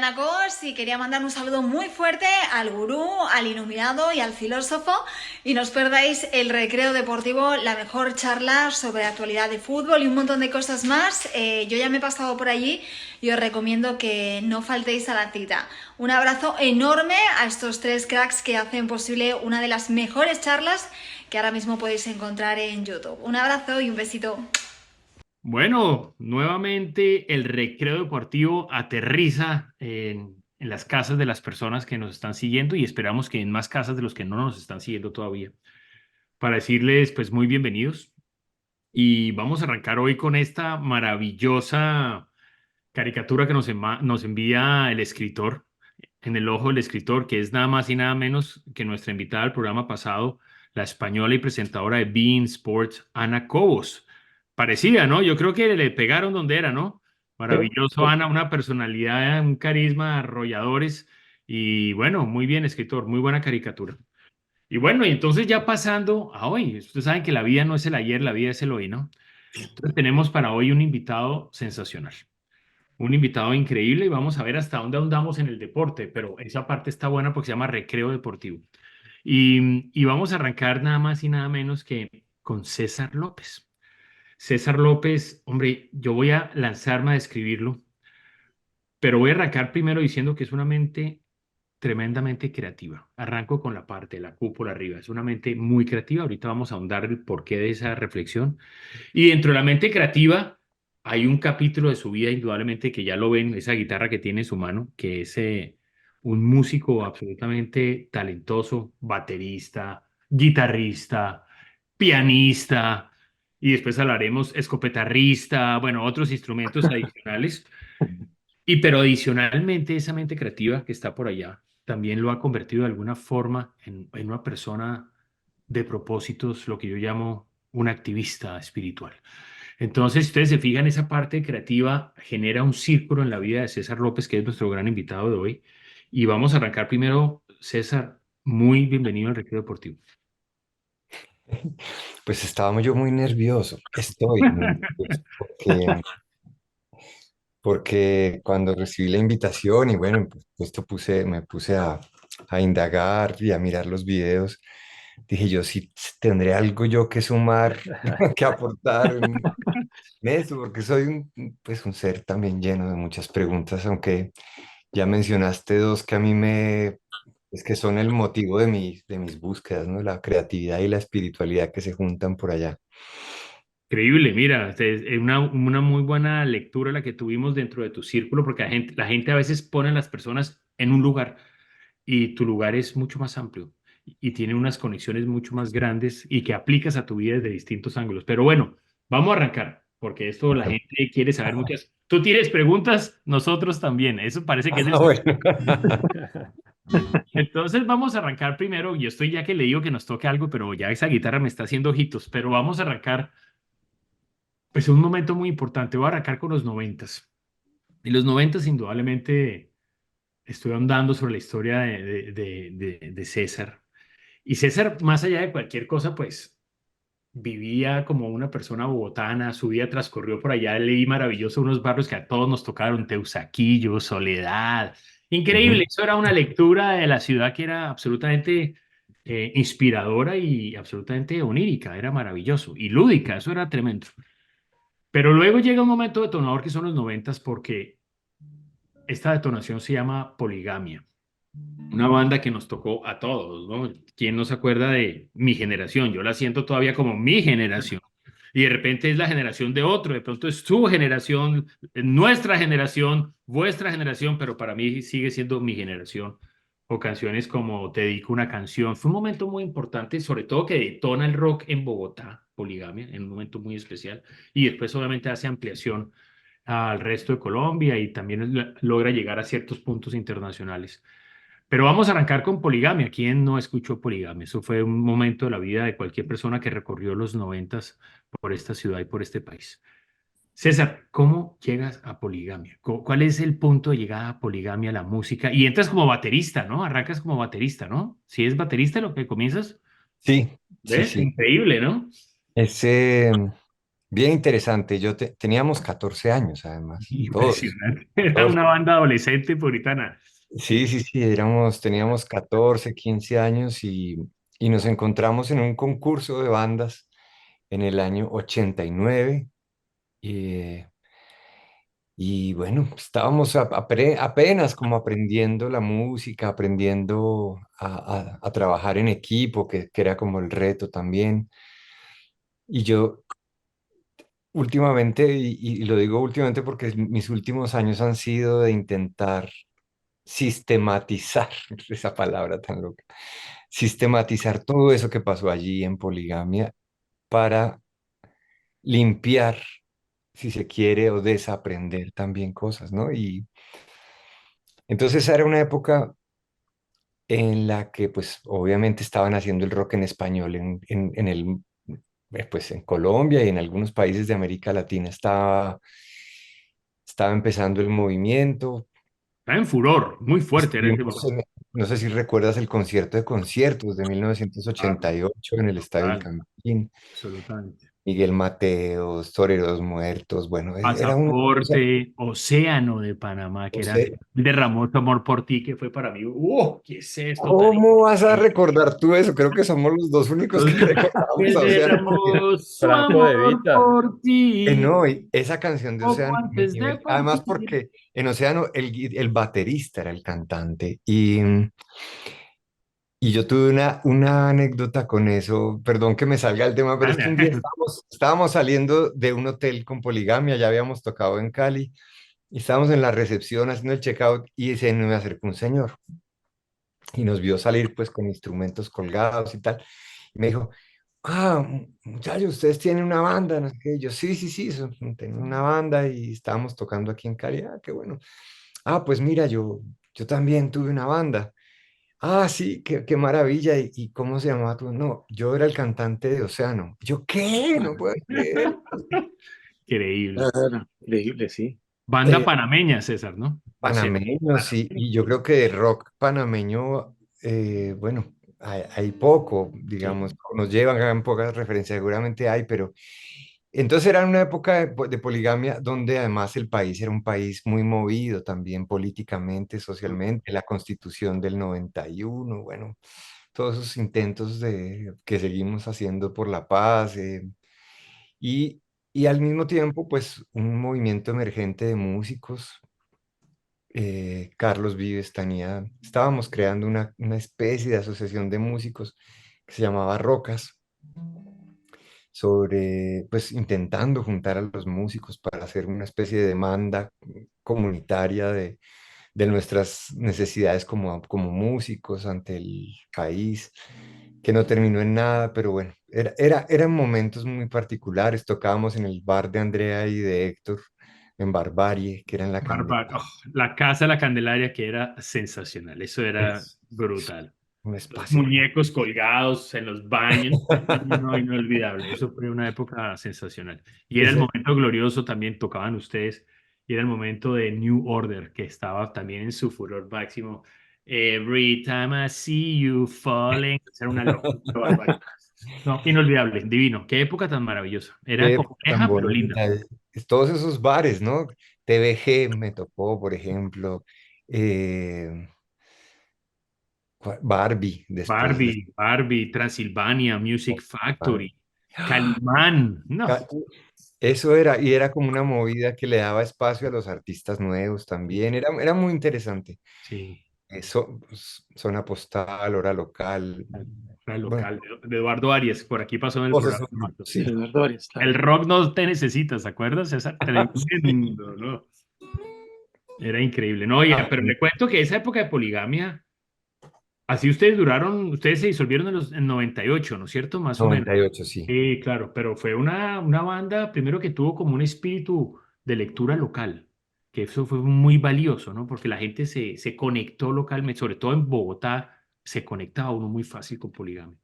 Anacos y quería mandar un saludo muy fuerte al gurú, al iluminado y al filósofo. Y no os perdáis el Recreo Deportivo, la mejor charla sobre actualidad de fútbol y un montón de cosas más. Yo ya me he pasado por allí y os recomiendo que no faltéis a la cita. Un abrazo enorme a estos tres cracks que hacen posible una de las mejores charlas que ahora mismo podéis encontrar en YouTube. Un abrazo y un besito. Bueno, nuevamente el recreo deportivo aterriza en las casas de las personas que nos están siguiendo y esperamos que en más casas de los que no nos están siguiendo todavía. Para decirles, pues, muy bienvenidos y vamos a arrancar hoy con esta maravillosa caricatura que nos envía el escritor, en el ojo del escritor, que es nada más y nada menos que nuestra invitada al programa pasado, la española y presentadora de beIN Sports, Ana Cobos. Parecida, ¿no? Yo creo que le pegaron donde era, ¿no? Maravilloso, Ana, una personalidad, un carisma arrolladores y bueno, muy bien escritor, muy buena caricatura. Y bueno, y entonces ya pasando a hoy, ustedes saben que la vida no es el ayer, la vida es el hoy, ¿no? Entonces tenemos para hoy un invitado sensacional. Un invitado increíble y vamos a ver hasta dónde ahondamos en el deporte, pero esa parte está buena porque se llama Recreo Deportivo. Y vamos a arrancar nada más y nada menos que con César López. César López, hombre, yo voy a lanzarme a describirlo, pero voy a arrancar primero diciendo que es una mente tremendamente creativa. Arranco con la parte de la cúpula arriba. Es una mente muy creativa. Ahorita vamos a ahondar el porqué de esa reflexión. Y dentro de la mente creativa hay un capítulo de su vida, indudablemente, que ya lo ven, esa guitarra que tiene en su mano, que es un músico absolutamente talentoso, baterista, guitarrista, pianista, y después hablaremos escopetarrista, bueno, otros instrumentos adicionales. Y pero adicionalmente esa mente creativa que está por allá también lo ha convertido de alguna forma en una persona de propósitos, lo que yo llamo un activista espiritual. Entonces, si ustedes se fijan, esa parte creativa genera un círculo en la vida de César López, que es nuestro gran invitado de hoy. Y vamos a arrancar primero, César, muy bienvenido al Recreo Deportivo. Pues estaba yo muy nervioso, estoy muy nervioso, porque cuando recibí la invitación y bueno, pues esto me puse a indagar y a mirar los videos, dije yo sí tendré algo yo que sumar, que aportar en esto, porque soy pues un ser también lleno de muchas preguntas, aunque ya mencionaste dos que a mí es que son el motivo de mis búsquedas, ¿no? La creatividad y la espiritualidad que se juntan por allá. Increíble, mira, es una muy buena lectura la que tuvimos dentro de tu círculo, porque la gente a veces pone a las personas en un lugar y tu lugar es mucho más amplio y tiene unas conexiones mucho más grandes y que aplicas a tu vida desde distintos ángulos. Pero bueno, vamos a arrancar, porque esto la gente quiere saber muchas. Tú tienes preguntas, nosotros también. Eso parece que es Ah, bueno. Entonces vamos a arrancar primero. Yo estoy ya que le digo que nos toque algo, pero ya esa guitarra me está haciendo ojitos. Pero vamos a arrancar, pues un momento muy importante. Voy a arrancar con los noventas. Y los noventas, indudablemente, estoy andando sobre la historia de César. Y César, más allá de cualquier cosa, pues vivía como una persona bogotana, su vida transcurrió por allá, leí maravilloso unos barrios que a todos nos tocaron, Teusaquillo, Soledad. Increíble, Ujú. eso era una lectura de la ciudad que era absolutamente inspiradora y absolutamente onírica, era maravilloso y lúdica, eso era tremendo. Pero luego llega un momento detonador que son los noventas porque esta detonación se llama Poligamia. Una banda que nos tocó a todos, ¿no? ¿Quién no se acuerda de mi generación? Yo la siento todavía como mi generación. Y de repente es la generación de otro, de pronto es su generación, nuestra generación, vuestra generación, pero para mí sigue siendo mi generación. O canciones como Te dedico una canción. Fue un momento muy importante, sobre todo que detona el rock en Bogotá, Poligamia, en un momento muy especial. Y después obviamente hace ampliación al resto de Colombia y también logra llegar a ciertos puntos internacionales. Pero vamos a arrancar con Poligamia. ¿Quién no escuchó Poligamia? Eso fue un momento de la vida de cualquier persona que recorrió los noventas por esta ciudad y por este país. César, ¿cómo llegas a Poligamia? ¿Cuál es el punto de llegada a Poligamia, a la música? Y entras como baterista, ¿no? Arrancas como baterista, ¿no? Si es baterista lo que comienzas, Sí, sí, ¿ves? sí. Increíble, ¿no? Ese, bien interesante. Teníamos 14 años además, todos, Impresionante. Era todos. una banda adolescente puritana. Sí, sí, sí, teníamos 14, 15 años y nos encontramos en un concurso de bandas en el año 89. eh, y bueno, estábamos apenas como aprendiendo la música, aprendiendo a trabajar en equipo, que era como el reto también. Y yo últimamente, y lo digo últimamente porque mis últimos años han sido de intentar sistematizar, esa palabra tan loca, sistematizar todo eso que pasó allí en Poligamia para limpiar, si se quiere, o desaprender también cosas, ¿no? Y entonces esa era una época en la que, pues, obviamente estaban haciendo el rock en español pues, en Colombia y en algunos países de América Latina estaba empezando el movimiento. Estaba en furor, muy fuerte era ese Estuvimos momento. no sé si recuerdas el concierto de conciertos de Ah, 1988 en el Estadio El total, Campín. absolutamente. Miguel Mateos, Toreros Muertos, bueno, era una cosa, Pasaporte, Océano de Panamá, que o era sea, Derramó tu amor por ti, que fue para mí, ¡oh! ¿Qué es esto tan ¿cómo vas a increíble? recordar tú eso? Creo que somos los dos únicos que recordamos Él a Océano. derramó su Franco De amor Vita. por ti, No, y esa canción de poco Océano, antes de además partir. porque en Océano el baterista era el cantante y yo tuve una anécdota con eso, perdón que me salga el tema, pero es que un día estábamos saliendo de un hotel con Poligamia, ya habíamos tocado en Cali, y estábamos en la recepción haciendo el checkout y se me acercó un señor y nos vio salir pues con instrumentos colgados y tal, y me dijo, muchachos, ustedes tienen una banda, no sé qué. Y yo, sí, sí, sí, tengo una banda y estábamos tocando aquí en Cali, qué bueno. Pues mira, yo también tuve una banda. Sí, qué maravilla. ¿Y cómo se llamaba tú? No, yo era el cantante de Océano. Yo, ¿qué? No puedo creer. Increíble. Claro, increíble, sí. Banda Eh, panameña, César, ¿no? O sea, Panameño, sí, y yo creo que de rock panameño, bueno, hay poco, sí. digamos, nos llevan pocas referencias, seguramente hay, pero entonces era una época de poligamia donde además el país era un país muy movido también políticamente, socialmente, la Constitución del 91, bueno, todos esos intentos que seguimos haciendo por la paz, y, y al mismo tiempo, pues, un movimiento emergente de músicos. Carlos Vives estábamos creando una especie de asociación de músicos que se llamaba Rocas, pues intentando juntar a los músicos para hacer una especie de demanda comunitaria de nuestras necesidades como músicos ante el país, que no terminó en nada, pero bueno, eran momentos muy particulares. Tocábamos en el bar de Andrea y de Héctor, en Barbarie, que era en la Oh, Candelaria. la Casa de la Candelaria, que era sensacional. Eso era Es brutal. un Los espacio. muñecos colgados en los baños. No, inolvidable. Eso fue una época sensacional. Y era el Ese, momento glorioso también, tocaban ustedes. Y era el momento de New Order, que estaba también en su furor máximo. Every time I see you falling. Era una locura, barbaridad. No, inolvidable, divino. Qué época tan maravillosa. Era qué época tan compleja, pero linda. bonita. Todos esos bares, ¿no? TVG me tocó, por ejemplo. eh, Barbie, después de... Barbie, Transilvania, Music Factory, Calimán. No, Ca- Eso era, y era como una movida que le daba espacio a los artistas nuevos también. Era muy interesante. sí. Zona postal, hora local. La Bueno, local de Eduardo Arias, por aquí pasó en el todos programa. esos grupos, De sí. Eduardo Arias, El claro. rock no te necesita, ¿se acuerdas? César? Sí. Tremendo, ¿no? Era increíble. No, oiga, Ah, pero le cuento que esa época de poligamia, así ustedes duraron, ustedes se disolvieron en 98, ¿no es cierto? Más o menos. 98, sí. Sí, claro, pero fue una banda, primero que tuvo como un espíritu de lectura local, que eso fue muy valioso, ¿no? Porque la gente se conectó localmente, sobre todo en Bogotá, se conectaba uno muy fácil con poligamia.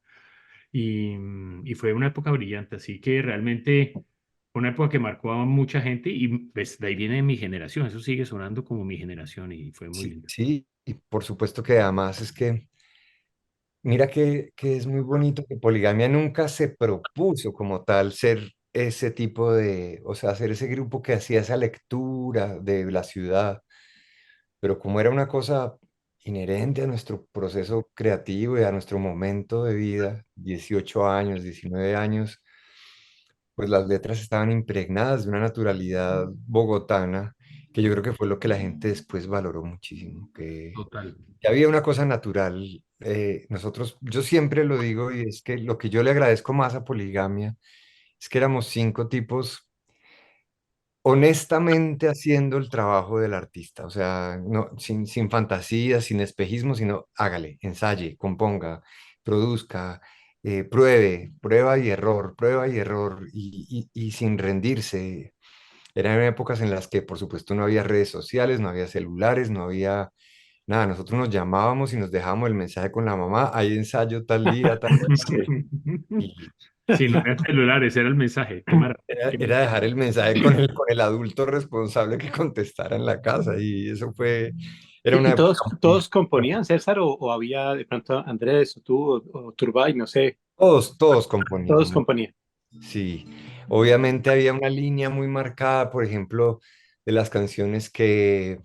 Y fue una época brillante, así que realmente fue una época que marcó a mucha gente y pues, de ahí viene mi generación, eso sigue sonando como mi generación y fue muy Sí, lindo. sí, y por supuesto que además es que, mira que es muy bonito que poligamia nunca se propuso como tal ser ese tipo de, o sea, hacer ese grupo que hacía esa lectura de la ciudad, pero como era una cosa inherente a nuestro proceso creativo y a nuestro momento de vida, 18 años, 19 años, pues las letras estaban impregnadas de una naturalidad bogotana, que yo creo que fue lo que la gente después valoró muchísimo, Total. que había una cosa natural. Nosotros, yo siempre lo digo, y es que lo que yo le agradezco más a Poligamia es que éramos 5 tipos honestamente haciendo el trabajo del artista, o sea, no, sin fantasía, sin espejismo, sino hágale, ensaye, componga, produzca, prueba y error, y sin rendirse. Eran épocas en las que, por supuesto, no había redes sociales, no había celulares, no había nada. Nosotros nos llamábamos y nos dejábamos el mensaje con la mamá, hay ensayo tal día, tal noche, y Sí, no eran celulares, era el mensaje. Qué maravilla. era dejar el mensaje con el adulto responsable que contestara en la casa, y eso fue, era una Y época todos componían, César, o había de pronto Andrés, o tú, o Turbay, no sé, todos todos componíamos, componían. sí. Obviamente había una línea muy marcada, por ejemplo, de las canciones que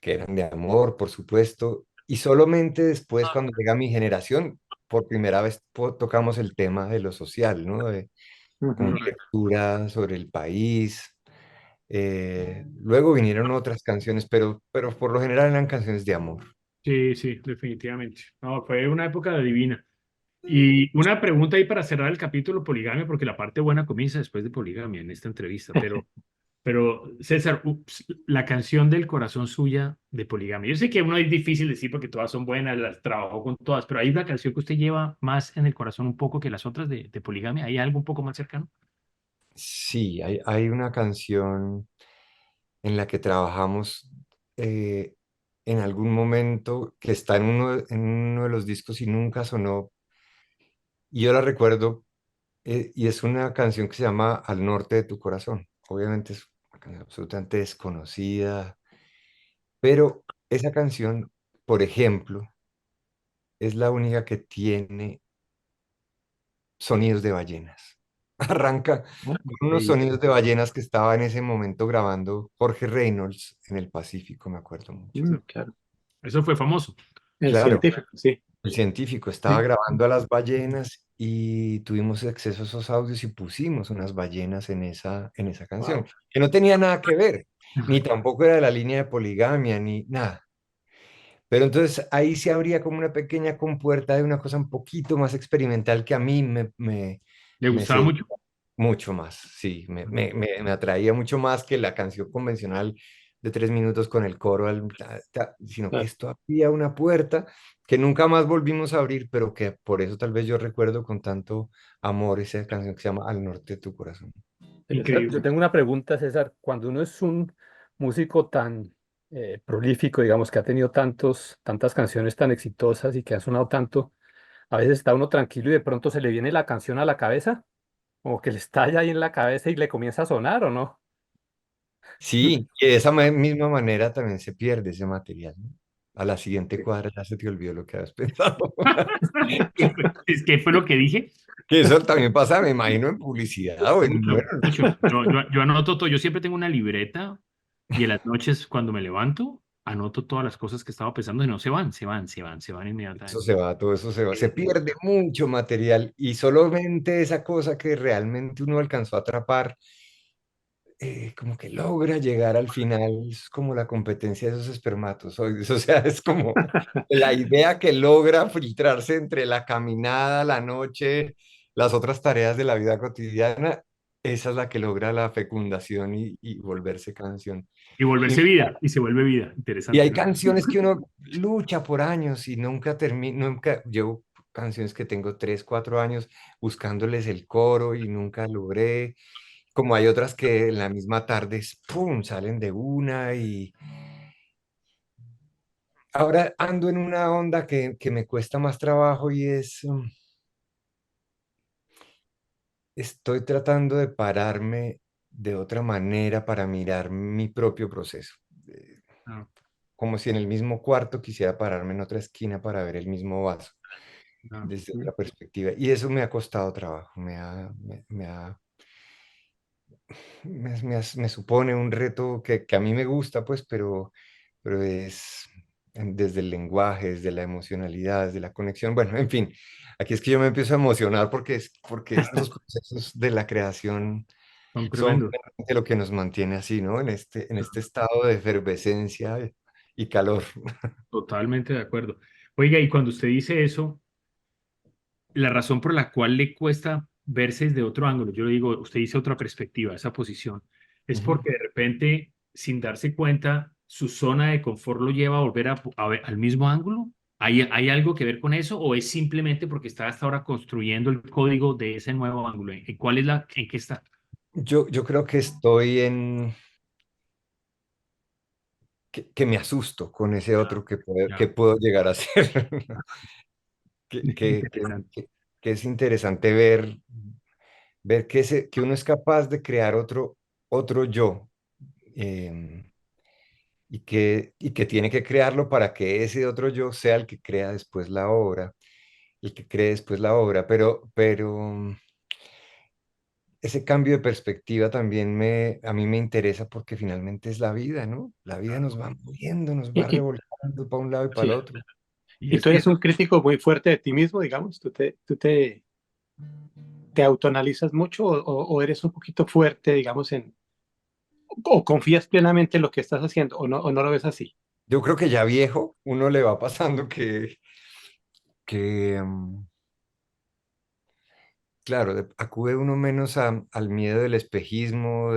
eran de amor, por supuesto, y solamente después, cuando llega mi generación, por primera vez tocamos el tema de lo social, ¿no? Como una Ujú. lectura sobre el país. Luego vinieron otras canciones, pero por lo general eran canciones de amor. Sí, sí, definitivamente. No, fue una época divina. Y una pregunta ahí para cerrar el capítulo poligamia, porque la parte buena comienza después de poligamia en esta entrevista, pero César, la canción del corazón suya de poligamia. Yo sé que uno es difícil decir porque todas son buenas, las trabajó con todas, pero hay una canción que usted lleva más en el corazón un poco que las otras de poligamia. ¿Hay algo un poco más cercano? Sí, hay una canción en la que trabajamos eh, en algún momento que está en uno de los discos y nunca sonó. Y yo la recuerdo, y es una canción que se llama Al norte de tu corazón. Obviamente es una canción absolutamente desconocida, pero esa canción, por ejemplo, es la única que tiene sonidos de ballenas. Arranca Ah, con unos sí. sonidos de ballenas que estaba en ese momento grabando Jorge Reynolds en el Pacífico, me acuerdo mucho. Claro. Eso fue famoso. El Claro, científico, sí. el científico estaba Sí. grabando a las ballenas y tuvimos acceso a esos audios y pusimos unas ballenas en esa canción, Wow. que no tenía nada que ver, ni tampoco era de la línea de poligamia, ni nada. Pero entonces ahí se abría como una pequeña compuerta de una cosa un poquito más experimental que a mí ¿Le me gustaba sedujo mucho? mucho más, sí, me atraía mucho más que la canción convencional de 3 minutos con el coro, sino que Claro. esto abría una puerta que nunca más volvimos a abrir, pero que por eso tal vez yo recuerdo con tanto amor esa canción que se llama Al norte de tu corazón. Yo Increíble. tengo una pregunta, César. Cuando uno es un músico tan prolífico, digamos, que ha tenido tantas canciones tan exitosas y que han sonado tanto, a veces está uno tranquilo y de pronto se le viene la canción a la cabeza, como que le estalla ahí en la cabeza y le comienza a sonar, ¿o no? Sí, y de esa misma manera también se pierde ese material, ¿no? A la siguiente cuadra ya se te olvidó lo que habías pensado. ¿Qué fue lo que dije? Que eso también pasa, me imagino, en publicidad o bueno, Mucho, mucho. Yo anoto todo. Yo siempre tengo una libreta y en las noches cuando me levanto, anoto todas las cosas que estaba pensando y no se van, se van, se van, se van eso inmediatamente. se va, todo eso se va, se pierde mucho material y solamente esa cosa que realmente uno alcanzó a atrapar, como que logra llegar al final, es como la competencia de esos espermatozoides, o sea, es como la idea que logra filtrarse entre la caminada, la noche, las otras tareas de la vida cotidiana, esa es la que logra la fecundación y volverse canción. Y Y volverse vida, y se vuelve vida. Y Interesante, hay ¿no? canciones que uno lucha por años y nunca termina, nunca, llevo canciones que tengo 3, 4 años buscándoles el coro y nunca logré, como hay otras que en la misma tarde, ¡pum!, salen de una y ahora ando en una onda que me cuesta más trabajo y estoy tratando de pararme de otra manera para mirar mi propio proceso. Ah, Como si en el mismo cuarto quisiera pararme en otra esquina para ver el mismo vaso, ah. desde otra perspectiva. Y eso me ha costado trabajo, me ha me supone un reto que a mí me gusta, pues, pero es desde el lenguaje, desde la emocionalidad, desde la conexión. Bueno, en fin, aquí es que yo me empiezo a emocionar porque estos procesos de la creación Son son tremendos. realmente lo que nos mantiene así, ¿no? En este estado de efervescencia y calor. Totalmente de acuerdo. Oiga, y cuando usted dice eso, la razón por la cual le cuesta verse desde otro ángulo, yo le digo, usted dice otra perspectiva, esa posición, es Ujú. porque de repente, sin darse cuenta, su zona de confort lo lleva a volver al mismo ángulo. ¿Hay algo que ver con eso o es simplemente porque está hasta ahora construyendo el código de ese nuevo ángulo? ¿Cuál es en qué está? Yo creo que estoy que me asusto con ese Ah, otro que ya, puedo llegar a ser. que, que, que, interesante. que es interesante ver que uno es capaz de crear otro yo, em, y que tiene que crearlo para que ese otro yo sea el que crea después la obra, el que cree después la obra, pero ese cambio de perspectiva también a mí me interesa porque finalmente es la vida, ¿no? La vida nos va moviendo, nos va Y, y- revolcando para un lado y para el sí. otro. Y Y es tú que eres eso, un crítico muy fuerte de ti mismo, digamos, te autoanalizas mucho o eres un poquito fuerte, digamos, o confías plenamente en lo que estás haciendo o no lo ves así. Yo creo que ya viejo, uno le va pasando que claro, acude uno menos al miedo del espejismo,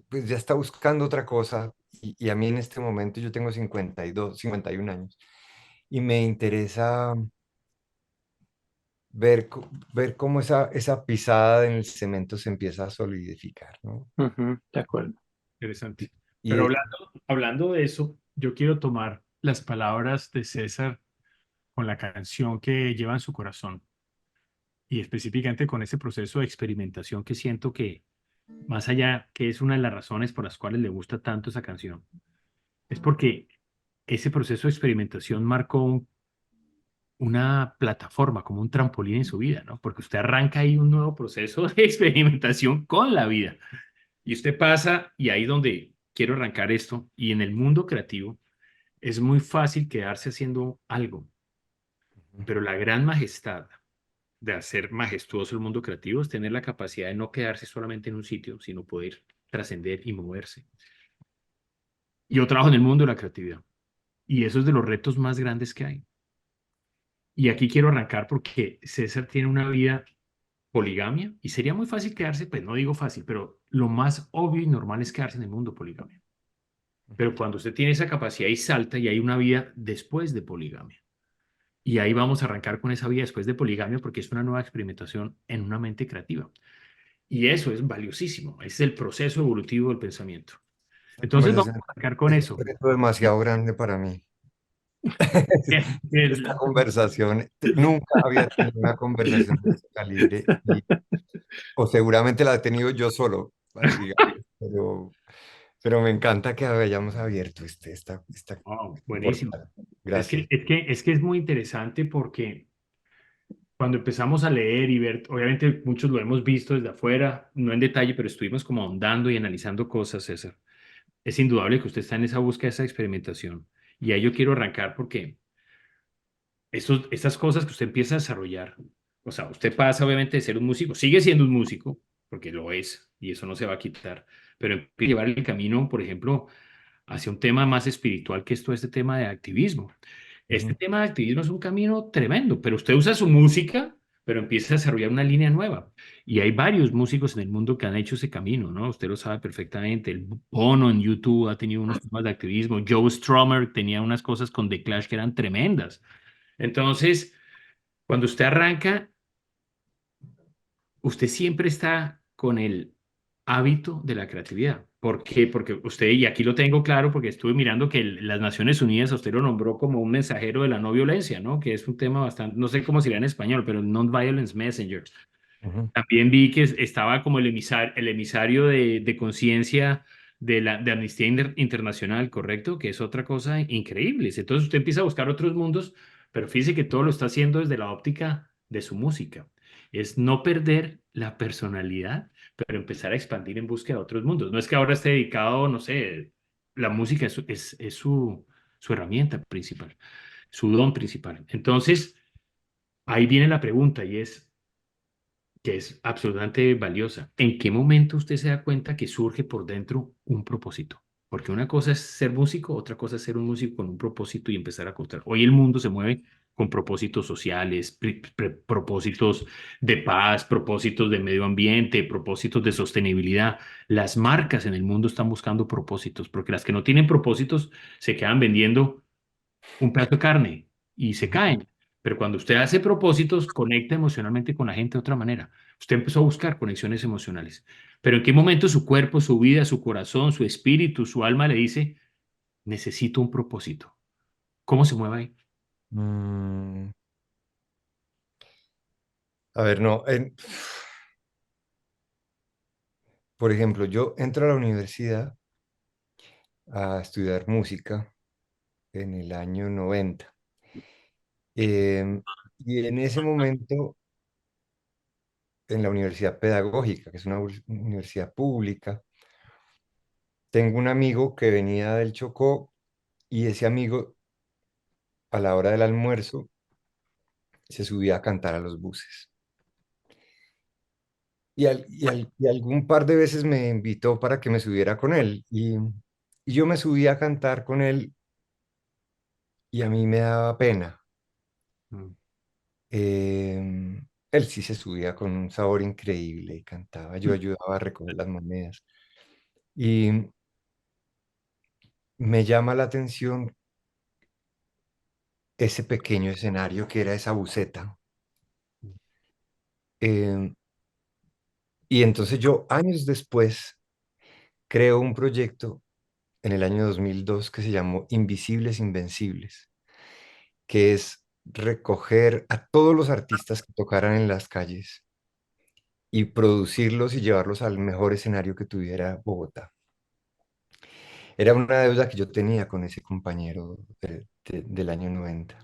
pues ya está buscando otra cosa. Y a mí en este momento yo tengo 52, 51 años y me interesa ver cómo esa pisada en el cemento se empieza a solidificar, ¿no? Ujú, de acuerdo. interesante. Pero Y hablando de eso, yo quiero tomar las palabras de César con la canción que lleva en su corazón y específicamente con ese proceso de experimentación que siento que, más allá, que es una de las razones por las cuales le gusta tanto esa canción, es porque ese proceso de experimentación marcó una plataforma, como un trampolín en su vida, ¿no? Porque usted arranca ahí un nuevo proceso de experimentación con la vida y usted pasa, y ahí donde quiero arrancar esto, y en el mundo creativo es muy fácil quedarse haciendo algo, pero la gran majestad de hacer majestuoso el mundo creativo es tener la capacidad de no quedarse solamente en un sitio, sino poder trascender y moverse. Y yo trabajo en el mundo de la creatividad y eso es de los retos más grandes que hay. Y aquí quiero arrancar porque César tiene una vida poligamia y sería muy fácil quedarse, pues no digo fácil, pero lo más obvio y normal es quedarse en el mundo poligamia. Pero cuando usted tiene esa capacidad y salta y hay una vida después de poligamia. Y ahí vamos a arrancar con esa vida después de poligamia porque es una nueva experimentación en una mente creativa. Y eso es valiosísimo, es el proceso evolutivo del pensamiento. esta Entonces vamos conversación a arrancar con es un eso. reto demasiado grande para mí. Esta El- conversación, nunca había tenido una conversación de este calibre o seguramente la he tenido yo solo, digamos, pero, pero me encanta que hayamos abierto esta Oh, buenísimo. portal. Gracias. Es que es muy interesante porque cuando empezamos a leer y ver, obviamente muchos lo hemos visto desde afuera, no en detalle, pero estuvimos como ahondando y analizando cosas, César. Es indudable que usted está en esa búsqueda, esa experimentación. Y ahí yo quiero arrancar porque estas cosas que usted empieza a desarrollar, o sea, usted pasa obviamente de ser un músico, sigue siendo un músico, porque lo es, y eso no se va a quitar, pero empieza a llevar el camino, por ejemplo, hacia un tema más espiritual que es todo este tema de activismo. Este Ujú. tema de activismo es un camino tremendo, pero usted usa su música, pero empieza a desarrollar una línea nueva. Y hay varios músicos en el mundo que han hecho ese camino, ¿no? Usted lo sabe perfectamente. El Bono en YouTube ha tenido unos temas de activismo. Joe Strummer tenía unas cosas con The Clash que eran tremendas. Entonces, cuando usted arranca, usted siempre está con el hábito de la creatividad. ¿Por qué? Porque usted, y aquí lo tengo claro porque estuve mirando que las Naciones Unidas a usted lo nombró como un mensajero de la no violencia, ¿no? Que es un tema bastante, no sé cómo sería en español, pero el Non-Violence Messenger. Ujú. También vi que estaba como el emisario de conciencia de Amnistía Internacional, ¿correcto? Que es otra cosa increíble. Entonces usted empieza a buscar otros mundos, pero fíjese que todo lo está haciendo desde la óptica de su música. es no perder la personalidad, pero empezar a expandir en búsqueda de otros mundos. No es que ahora esté dedicado, no sé, la música es su herramienta principal, su don principal. Entonces, ahí viene la pregunta y es, que es absolutamente valiosa. ¿En qué momento usted se da cuenta que surge por dentro un propósito? Porque una cosa es ser músico, otra cosa es ser un músico con un propósito y empezar a contar. Hoy el mundo se mueve con propósitos sociales, propósitos de paz, propósitos de medio ambiente, propósitos de sostenibilidad. Las marcas en el mundo están buscando propósitos, porque las que no tienen propósitos se quedan vendiendo un pedazo de carne y se caen. Pero cuando usted hace propósitos, conecta emocionalmente con la gente de otra manera. Usted empezó a buscar conexiones emocionales. Pero ¿en qué momento su cuerpo, su vida, su corazón, su espíritu, su alma le dice, necesito un propósito? ¿Cómo se mueve ahí? Mm, a ver, no. Por ejemplo, yo entro a la universidad a estudiar música en el año 90. Y en ese momento, en la Universidad Pedagógica, que es una universidad pública, tengo un amigo que venía del Chocó y ese amigo, a la hora del almuerzo, se subía a cantar a los buses. Y algún par de veces me invitó para que me subiera con él. Y yo me subí a cantar con él y a mí me daba pena. Mm. Él sí se subía con un sabor increíble y cantaba. Yo ayudaba a recoger las monedas. Y me llama la atención ese pequeño escenario que era esa buceta. Em, y entonces yo, años después, creo un proyecto en el año 2002 que se llamó Invisibles Invencibles, que es recoger a todos los artistas que tocaran en las calles y producirlos y llevarlos al mejor escenario que tuviera Bogotá. Era una deuda que yo tenía con ese compañero del año 90.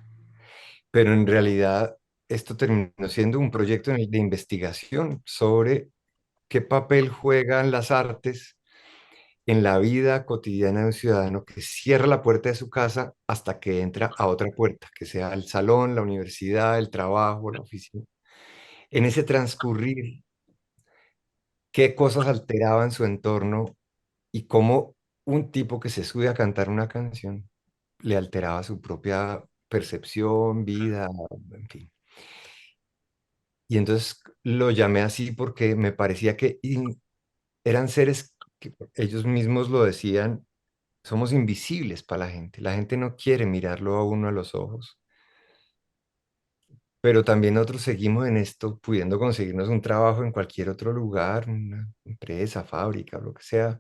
Pero en realidad esto terminó siendo un proyecto de investigación sobre qué papel juegan las artes en la vida cotidiana de un ciudadano que cierra la puerta de su casa hasta que entra a otra puerta, que sea el salón, la universidad, el trabajo, la oficina. En ese transcurrir, qué cosas alteraban su entorno y cómo un tipo que se sube a cantar una canción le alteraba su propia percepción, vida, en fin. Y entonces lo llamé así porque me parecía que eran seres que ellos mismos lo decían, somos invisibles para la gente. La gente no quiere mirarlo a uno a los ojos. Pero también nosotros seguimos en esto, pudiendo conseguirnos un trabajo en cualquier otro lugar, una empresa, fábrica, lo que sea,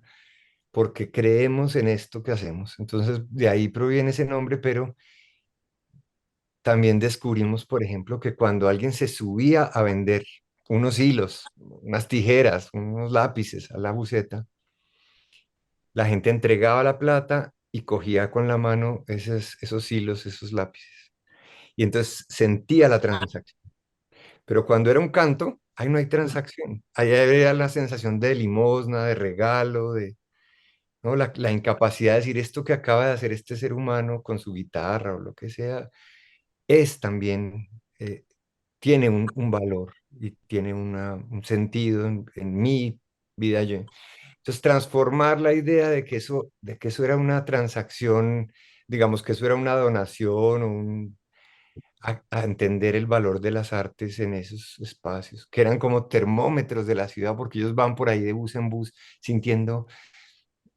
porque creemos en esto que hacemos. Entonces, de ahí proviene ese nombre, pero también descubrimos, por ejemplo, que cuando alguien se subía a vender unos hilos, unas tijeras, unos lápices a la buceta, la gente entregaba la plata y cogía con la mano esos hilos, esos lápices. Y entonces sentía la transacción. Pero cuando era un canto, ahí no hay transacción. Ahí había la sensación de limosna, de regalo, ¿no? La incapacidad de decir esto que acaba de hacer este ser humano con su guitarra o lo que sea, es también, tiene un valor y tiene un sentido en mi vida. Entonces, transformar la idea de que eso era una transacción, digamos que eso era una donación o a entender el valor de las artes en esos espacios, que eran como termómetros de la ciudad, porque ellos van por ahí de bus en bus sintiendo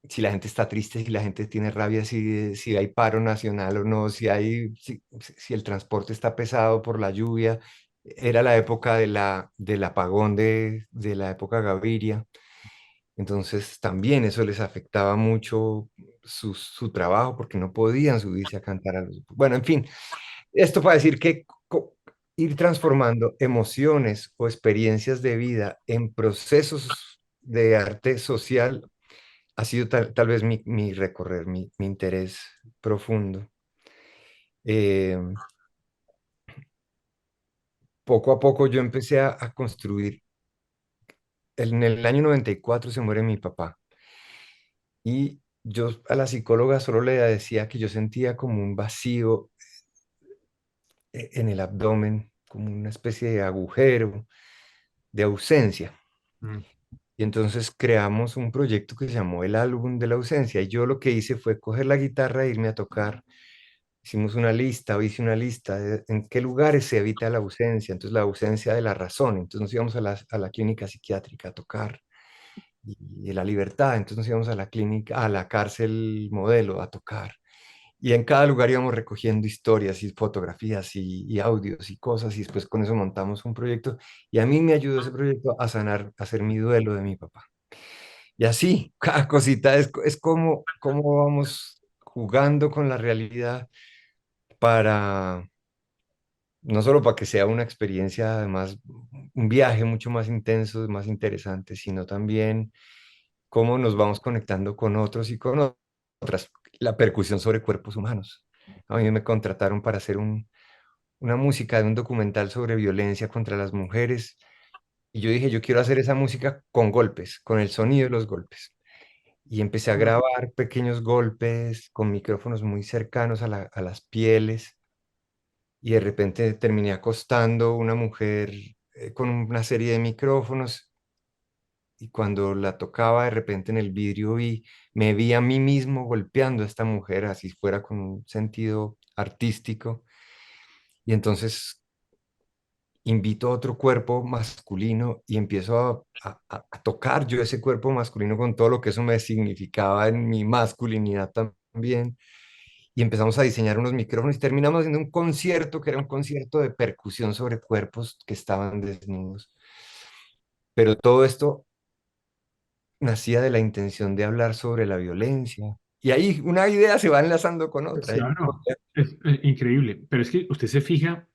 si la gente está triste, si la gente tiene rabia, si hay paro nacional o no, si el transporte está pesado por la lluvia. Era la época del apagón de la época Gaviria. Entonces también eso les afectaba mucho su trabajo porque no podían subirse a cantar a los... Bueno, en fin, esto para decir que ir transformando emociones o experiencias de vida en procesos de arte social ha sido tal vez mi recorrer, mi interés profundo. Eh, poco a poco yo empecé a construir. En el año 94 se muere mi papá y yo a la psicóloga solo le decía que yo sentía como un vacío en el abdomen, como una especie de agujero, de ausencia. Mm. Y entonces creamos un proyecto que se llamó el Álbum de la Ausencia. Y yo lo que hice fue coger la guitarra e irme a tocar. Hicimos una lista, o hice una lista de en qué lugares se evita la ausencia. Entonces la ausencia de la razón. Entonces nos íbamos a la clínica psiquiátrica a tocar. Y la libertad. Entonces nos íbamos a la clínica, a la cárcel modelo a tocar. Y en cada lugar íbamos recogiendo historias y fotografías y audios y cosas. Y después con eso montamos un proyecto. Y a mí me ayudó ese proyecto a sanar, a hacer mi duelo de mi papá. Y así, cada cosita es como, como vamos jugando con la realidad para, no solo para que sea una experiencia, además, un viaje mucho más intenso, más interesante, sino también cómo nos vamos conectando con otros y con otras. La percusión sobre cuerpos humanos. A mí me contrataron para hacer una música de un documental sobre violencia contra las mujeres. Y yo dije, yo quiero hacer esa música con golpes, con el sonido de los golpes. Y empecé a grabar pequeños golpes con micrófonos muy cercanos a las pieles y de repente terminé acostando una mujer con una serie de micrófonos y cuando la tocaba de repente en el vidrio me vi a mí mismo golpeando a esta mujer así fuera con un sentido artístico y entonces invito a otro cuerpo masculino y empiezo a tocar yo ese cuerpo masculino con todo lo que eso me significaba en mi masculinidad también. Y empezamos a diseñar unos micrófonos y terminamos haciendo un concierto que era un concierto de percusión sobre cuerpos que estaban desnudos. Pero todo esto nacía de la intención de hablar sobre la violencia. Y ahí una idea se va enlazando con Pues otra. claro, es increíble. Pero es que usted se fija,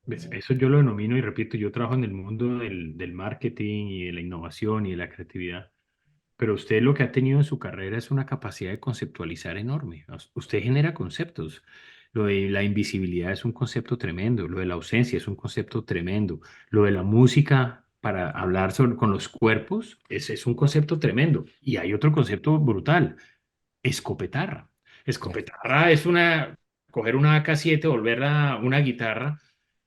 ¿ves? Eso yo lo denomino y repito, yo trabajo en el mundo del marketing y de la innovación y de la creatividad. Pero usted lo que ha tenido en su carrera es una capacidad de conceptualizar enorme. Usted genera conceptos. Lo de la invisibilidad es un concepto tremendo. Lo de la ausencia es un concepto tremendo. Lo de la música para hablar con los cuerpos es un concepto tremendo. Y hay otro concepto brutal, escopetarra. Escopetarra es coger una AK-7, volverla una guitarra,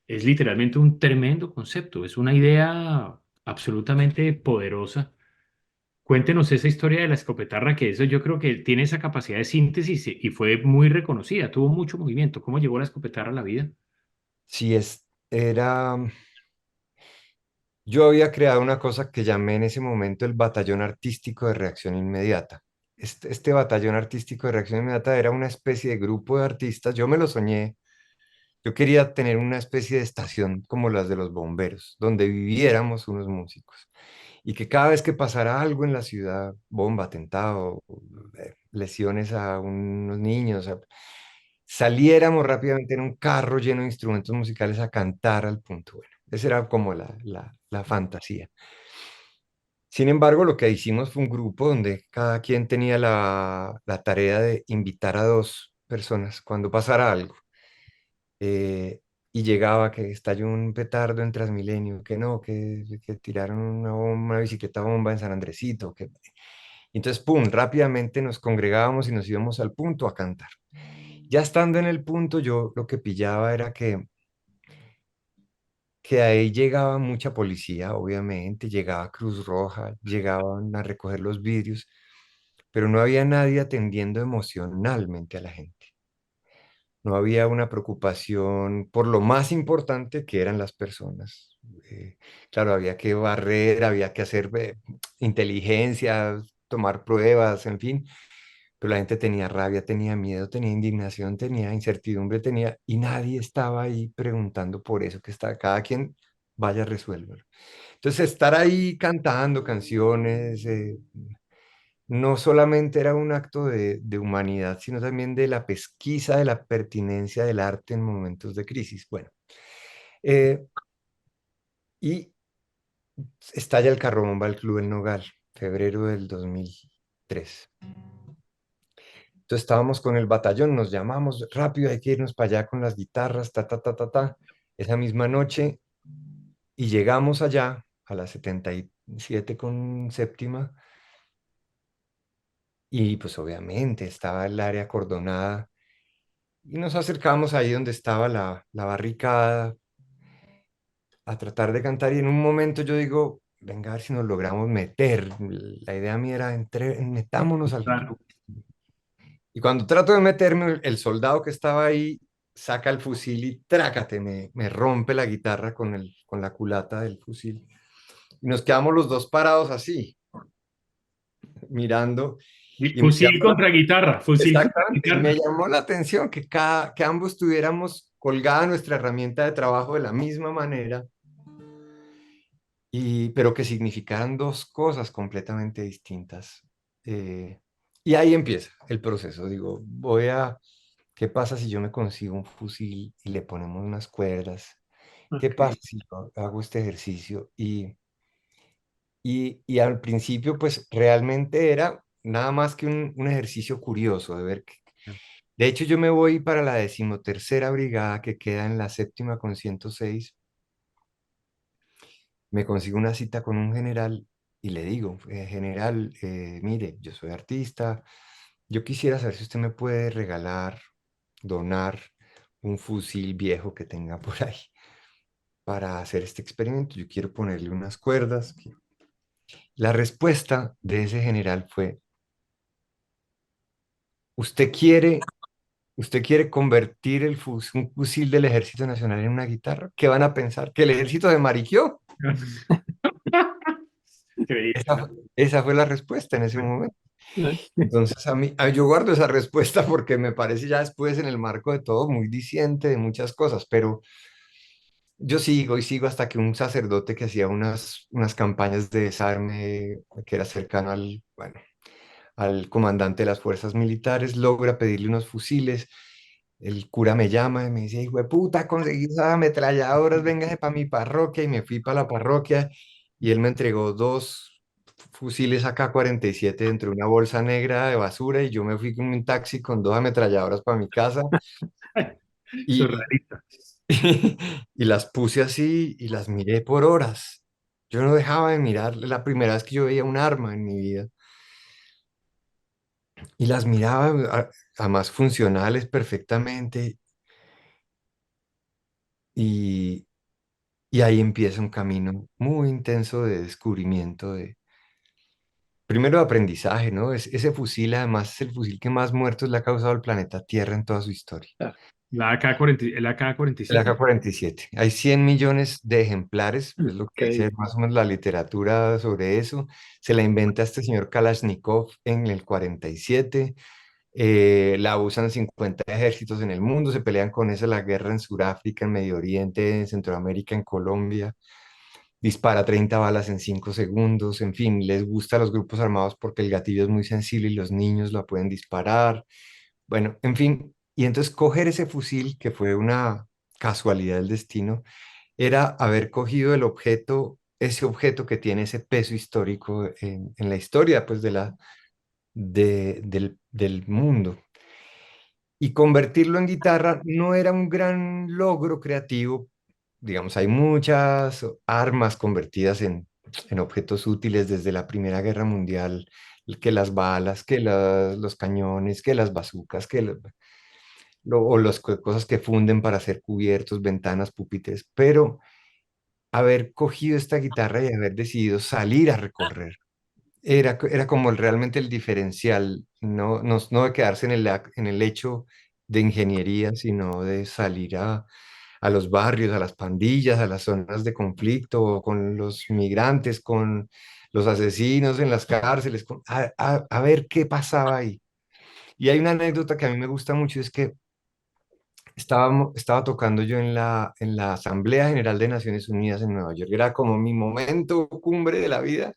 es literalmente un tremendo concepto. Es una idea absolutamente poderosa. Cuéntenos esa historia de la escopetarra, que eso yo creo que tiene esa capacidad de síntesis y fue muy reconocida, tuvo mucho movimiento. ¿Cómo llegó la escopetarra a la vida? Sí, era, yo había creado una cosa que llamé en ese momento el Batallón Artístico de Reacción Inmediata. Este Batallón Artístico de Reacción Inmediata era una especie de grupo de artistas, yo me lo soñé. Yo quería tener una especie de estación como las de los bomberos, donde viviéramos unos músicos y que cada vez que pasara algo en la ciudad, bomba, atentado, lesiones a unos niños, saliéramos rápidamente en un carro lleno de instrumentos musicales a cantar al punto. Bueno, esa era como la fantasía. Sin embargo, lo que hicimos fue un grupo donde cada quien tenía la tarea de invitar a dos personas cuando pasara algo eh, y llegaba que estalló un petardo en Transmilenio, que no, que tiraron una bicicleta bomba en San Andresito, que... Entonces, pum, rápidamente nos congregábamos y nos íbamos al punto a cantar. Ya estando en el punto, yo lo que pillaba era que ahí llegaba mucha policía, obviamente, llegaba Cruz Roja, llegaban a recoger los vidrios, pero no había nadie atendiendo emocionalmente a la gente. No había una preocupación por lo más importante que eran las personas. Claro, había que barrer, había que hacer inteligencia, tomar pruebas, en fin, pero la gente tenía rabia, tenía miedo, tenía indignación, tenía incertidumbre, tenía, y nadie estaba ahí preguntando por eso, que está, cada quien vaya, resuélvelo. Entonces, estar ahí cantando canciones, no solamente era un acto de humanidad, sino también de la pesquisa de la pertinencia del arte en momentos de crisis. Bueno, eh, y estalla el carrobomba del Club El Nogal, febrero del 2003. Entonces estábamos con el batallón, nos llamamos rápido, hay que irnos para allá con las guitarras, ta, ta, ta, ta, ta. Esa misma noche Y llegamos allá a la 77 con séptima y pues obviamente estaba el área acordonada y nos acercamos ahí donde estaba la barricada a tratar de cantar y en un momento yo digo, venga a ver si nos logramos meter. La idea mía era, metámonos al Claro. club. Y cuando trato de meterme, el soldado que estaba ahí saca el fusil y trácate, me rompe la guitarra con la culata del fusil. Y nos quedamos los dos parados así, mirando. Y Y me fusil llamó contra guitarra, fusil contra exactamente, y me guitarra. llamó la atención que ambos tuviéramos colgada nuestra herramienta de trabajo de la misma manera, pero que significaran dos cosas completamente distintas. Eh, y ahí empieza el proceso. Digo, ¿qué pasa si yo me consigo un fusil y le ponemos unas cuerdas? ¿Qué Ok. pasa si yo hago este ejercicio? Y al principio, pues realmente era nada más que un ejercicio curioso de ver. De hecho, yo me voy para la 13ª brigada que queda en la séptima con 106. Me consigo una cita con un general y le digo, general, mire, yo soy artista, yo quisiera saber si usted me puede regalar, donar un fusil viejo que tenga por ahí para hacer este experimento. Yo quiero ponerle unas cuerdas. La respuesta de ese general fue, ¿usted quiere, usted quiere convertir un fusil del Ejército Nacional en una guitarra? ¿Qué van a pensar? ¿Que el ejército se mariquió? Increíble, ¿no? Esa fue la respuesta en ese momento. Entonces, yo guardo esa respuesta porque me parece ya después en el marco de todo muy diciente de muchas cosas, pero yo sigo y sigo hasta que un sacerdote que hacía unas campañas de desarme, que era cercano bueno, al comandante de las fuerzas militares, logra pedirle unos fusiles. El cura me llama y me dice, hijo de puta, conseguí esas ametralladoras, véngase para mi parroquia. Y me fui para la parroquia y él me entregó dos fusiles AK-47 dentro de una bolsa negra de basura y yo me fui con un taxi con dos ametralladoras para mi casa y, Surrealista. y las puse así y las miré por horas. Yo no dejaba de mirar, la primera vez que yo veía un arma en mi vida y las miraba, además funcionales perfectamente y, y ahí empieza un camino muy intenso de descubrimiento, primero de aprendizaje, ¿no? Ese fusil además es el fusil que más muertos le ha causado al planeta Tierra en toda su historia. La AK-40, el El AK-47. AK-47. Hay 100 millones de ejemplares, es lo que dice Ok. más o menos la literatura sobre eso. Se la inventa este señor Kalashnikov en el 47. La usan 50 ejércitos en el mundo, se pelean con esa la guerra en Sudáfrica, en Medio Oriente, en Centroamérica, en Colombia. Dispara 30 balas en 5 segundos, en fin, les gusta a los grupos armados porque el gatillo es muy sensible y los niños la pueden disparar. Bueno, en fin, y entonces coger ese fusil, que fue una casualidad del destino, era haber cogido ese objeto que tiene ese peso histórico en la historia pues, del mundo. Y convertirlo en guitarra no era un gran logro creativo. Digamos, hay muchas armas convertidas en objetos útiles desde la Primera Guerra Mundial, que las balas, que los cañones, que las bazucas, o las cosas que funden para hacer cubiertos, ventanas, pupitres, pero haber cogido esta guitarra y haber decidido salir a recorrer. Era como realmente el diferencial, no de quedarse en el hecho de ingeniería, sino de salir a los barrios, a las pandillas, a las zonas de conflicto, con los migrantes, con los asesinos en las cárceles, a ver qué pasaba ahí. Y hay una anécdota que a mí me gusta mucho, es que estaba tocando yo en la Asamblea General de Naciones Unidas en Nueva York, era como mi momento cumbre de la vida.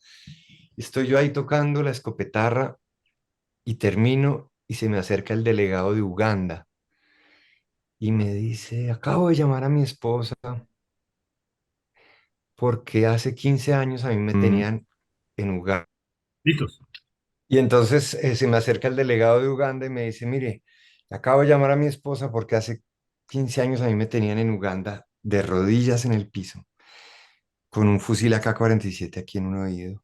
Estoy yo ahí tocando la escopetarra y termino y se me acerca el delegado de Uganda y me dice, acabo de llamar a mi esposa porque hace 15 años a mí me tenían en Uganda. Listos. Y entonces se me acerca el delegado de Uganda y me dice, mire, acabo de llamar a mi esposa porque hace 15 años a mí me tenían en Uganda de rodillas en el piso. con un fusil AK-47 aquí en un oído.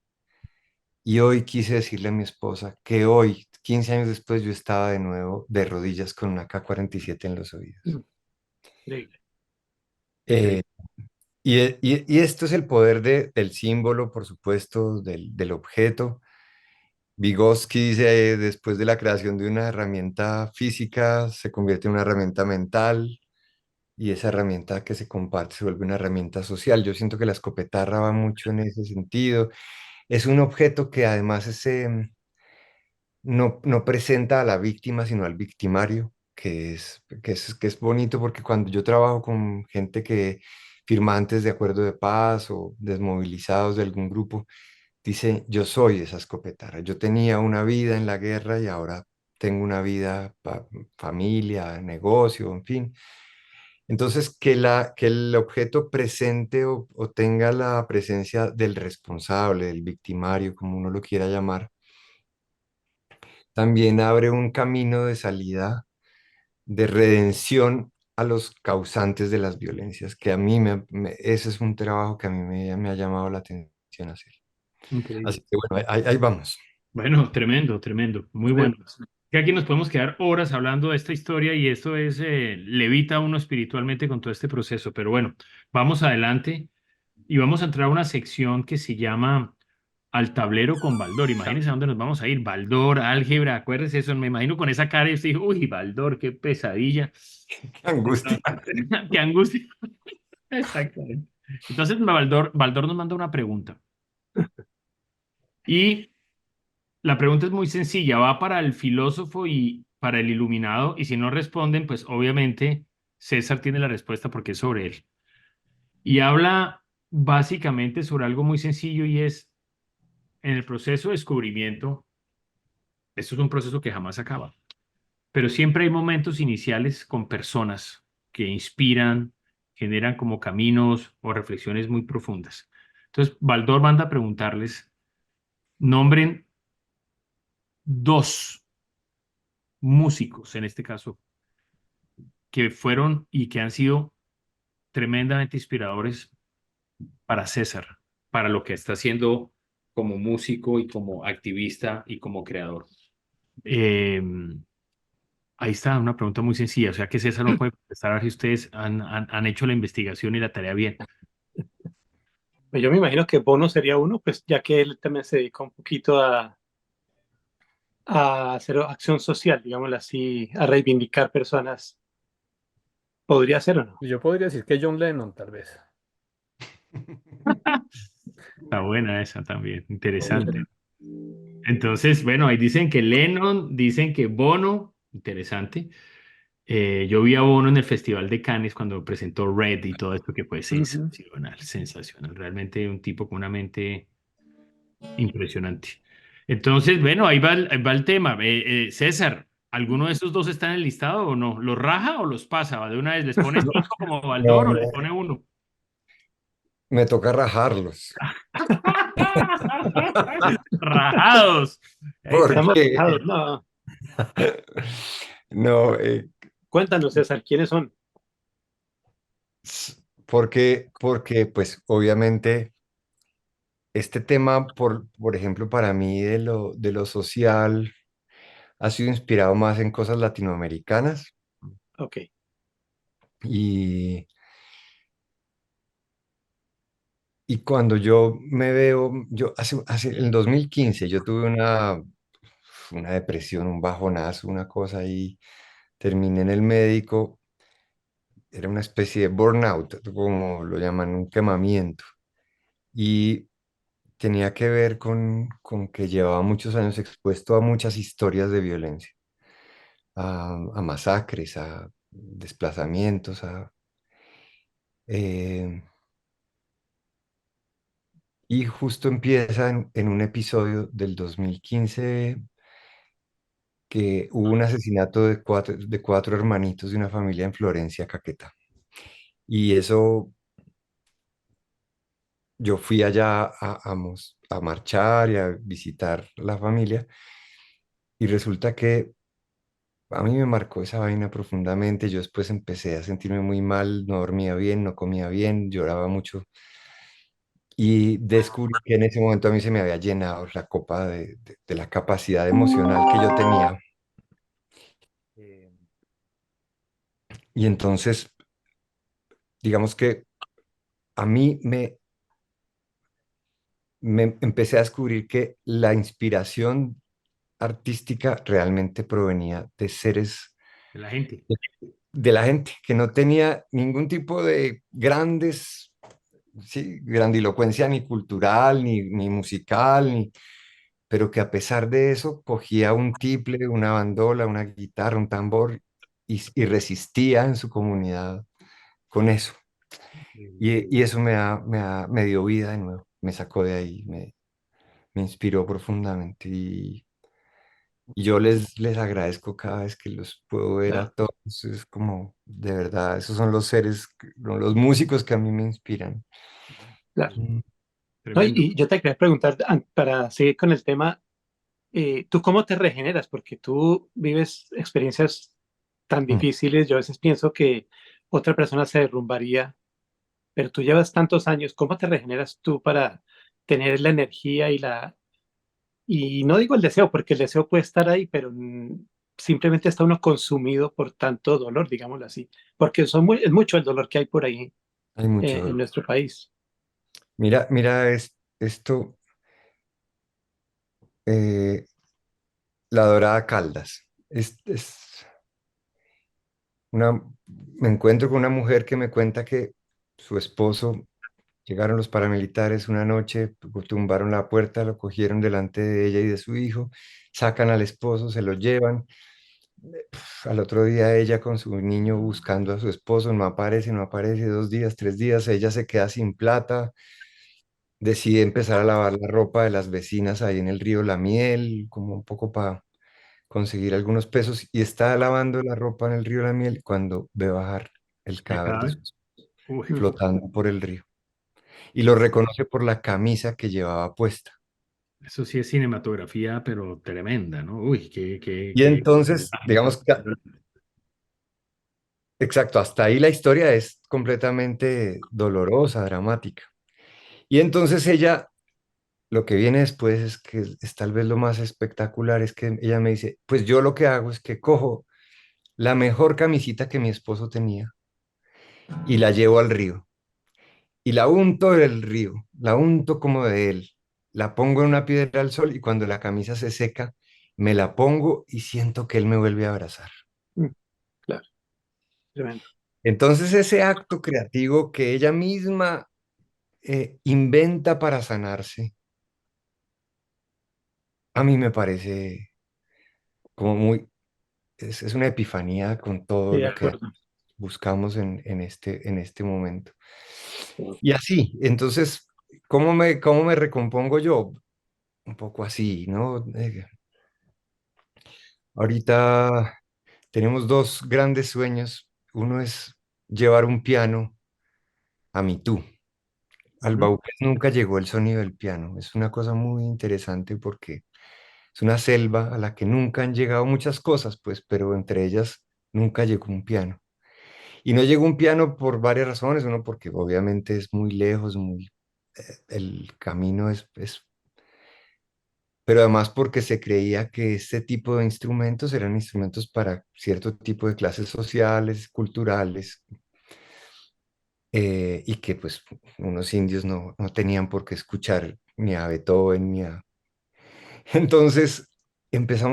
Y hoy quise decirle a mi esposa que hoy, 15 años después, yo estaba de nuevo de rodillas con un AK-47 en los oídos. Increíble. Eh, y esto es el poder del símbolo, por supuesto, del objeto. Vygotsky dice, después de la creación de una herramienta física, se convierte en una herramienta mental y esa herramienta que se comparte se vuelve una herramienta social. Yo siento que la escopetarra va mucho en ese sentido. Es un objeto que además no presenta a la víctima, sino al victimario, que es bonito porque cuando yo trabajo con gente que firmantes de acuerdo de paz o desmovilizados de algún grupo, dice, yo soy esa escopetarra, yo tenía una vida en la guerra y ahora tengo una vida, familia, negocio, en fin. Entonces, que el objeto presente o tenga la presencia del responsable, del victimario, como uno lo quiera llamar, también abre un camino de salida, de redención a los causantes de las violencias, que a mí ese es un trabajo que a mí me ha llamado la atención hacer. Increíble. Así que bueno, ahí vamos. Bueno, tremendo, tremendo, muy bueno. Que aquí nos podemos quedar horas hablando de esta historia y esto es, levita a uno espiritualmente con todo este proceso. Pero bueno, vamos adelante y vamos a entrar a una sección que se llama Al tablero con Baldor. Imagínense a dónde nos vamos a ir. Baldor, álgebra, acuérdense eso. Me imagino con esa cara y usted dijo, uy, Baldor, qué pesadilla. Angustia. Qué angustia. Exactamente. Entonces, Baldor nos manda una pregunta. Y la pregunta es muy sencilla, va para el filósofo y para el iluminado, y si no responden, pues obviamente César tiene la respuesta porque es sobre él. Y habla básicamente sobre algo muy sencillo y es, en el proceso de descubrimiento, esto es un proceso que jamás acaba, pero siempre hay momentos iniciales con personas que inspiran, generan como caminos o reflexiones muy profundas. Entonces, Baldor manda a preguntarles, nombren dos músicos, en este caso, que fueron y que han sido tremendamente inspiradores para César, para lo que está haciendo como músico y como activista y como creador. Eh, Ahí está, una pregunta muy sencilla, o sea que César no puede contestar a ver si ustedes han hecho la investigación y la tarea bien. Pues yo me imagino que Bono sería uno, pues ya que él también se dedica un poquito a hacer acción social, digámoslo así, a reivindicar personas. ¿Podría ser o no? Yo podría decir que John Lennon, tal vez. Está buena esa también, interesante. Entonces, bueno, ahí dicen que Lennon, dicen que Bono, interesante. Yo vi a Bono en el Festival de Cannes cuando presentó Red y todo esto que fue Ujú. sensacional, sensacional. Realmente un tipo con una mente impresionante. Entonces, bueno, ahí va el tema. César, ¿alguno de esos dos está en el listado o no? ¿Los raja o los pasa? ¿De una vez les pone No, cinco como no, Baldor o le pone uno? me toca rajarlos. Rajados. Estamos Porque, alejados. No, no, cuéntanos, César, ¿quiénes son? porque, pues, obviamente, este tema, por ejemplo, para mí de lo social, ha sido inspirado más en cosas latinoamericanas Ok. y, y cuando yo me veo, en 2015 yo tuve una depresión, un bajonazo, una cosa ahí, terminé en el médico, era una especie de burnout, como lo llaman, un quemamiento. Y tenía que ver con que llevaba muchos años expuesto a muchas historias de violencia, a masacres, a desplazamientos, eh, y justo empieza en un episodio del 2015 que hubo un asesinato de cuatro hermanitos de una familia en Florencia, Caquetá. Y eso, yo fui allá a marchar y a visitar la familia y resulta que a mí me marcó esa vaina profundamente. Yo después empecé a sentirme muy mal, no dormía bien, no comía bien, lloraba mucho. y descubrí que en ese momento a mí se me había llenado la copa de la capacidad emocional que yo tenía. Eh, Y entonces, digamos que a mí me empecé a descubrir que la inspiración artística realmente provenía de seres, De la gente. de la gente, que no tenía ningún tipo de grandes, sí, grandilocuencia ni cultural, ni musical, pero que a pesar de eso cogía un tiple, una bandola, una guitarra, un tambor y resistía en su comunidad con eso. Y eso me dio vida de nuevo, me sacó de ahí, me inspiró profundamente. Y yo les agradezco cada vez que los puedo ver a Claro, todos. Es como, de verdad, esos son los seres, los músicos que a mí me inspiran. claro. Mm. No, Tremendo. y yo te quería preguntar, para seguir con el tema, ¿tú cómo te regeneras? Porque tú vives experiencias tan Mm. difíciles, yo a veces pienso que otra persona se derrumbaría, pero tú llevas tantos años, ¿cómo te regeneras tú para tener la energía y no digo el deseo, porque el deseo puede estar ahí, pero simplemente está uno consumido por tanto dolor, digámoslo así, porque es mucho el dolor que hay por ahí Hay mucho en dolor. nuestro país. Mira esto, eh, la Dorada Caldas. Es una, me encuentro con una mujer que me cuenta que su esposo, llegaron los paramilitares una noche, tumbaron la puerta, lo cogieron delante de ella y de su hijo, sacan al esposo, se lo llevan. Al otro día ella con su niño buscando a su esposo, no aparece, no aparece, 2 días, 3 días, ella se queda sin plata, decide empezar a lavar la ropa de las vecinas ahí en el río La Miel, como un poco para conseguir algunos pesos, y está lavando la ropa en el río La Miel cuando ve bajar el ¿Me cadáver de cabe? su esposo Uy, Mm, flotando por el río. Y lo reconoce por la camisa que llevaba puesta. eso sí es cinematografía, pero tremenda, ¿no? Uy, Y entonces, digamos que, exacto, hasta ahí la historia es completamente dolorosa, dramática. Y entonces ella, lo que viene después es que es tal vez lo más espectacular, es que ella me dice, pues yo lo que hago es que cojo la mejor camisita que mi esposo tenía y la llevo al río. Y la unto del río, la unto como de él, la pongo en una piedra al sol y cuando la camisa se seca, me la pongo y siento que él me vuelve a abrazar. mm, claro, tremendo. Entonces ese acto creativo que ella misma inventa para sanarse, a mí me parece como muy, es una epifanía con Sí, todo de lo que acuerdo. buscamos en este momento. Y así, entonces, ¿cómo me recompongo yo? Un poco así, ¿no? Ahorita tenemos dos grandes sueños. Uno es llevar un piano a mi tú. Al Ujú. Bauques nunca llegó el sonido del piano. Es una cosa muy interesante porque es una selva a la que nunca han llegado muchas cosas, pues, pero entre ellas nunca llegó un piano. Y no llegó un piano por varias razones. Uno, porque obviamente es muy lejos, el camino pero además porque se creía que este tipo de instrumentos eran instrumentos para cierto tipo de clases sociales, culturales, y que pues unos indios no tenían por qué escuchar ni a Beethoven ni a... Entonces empecé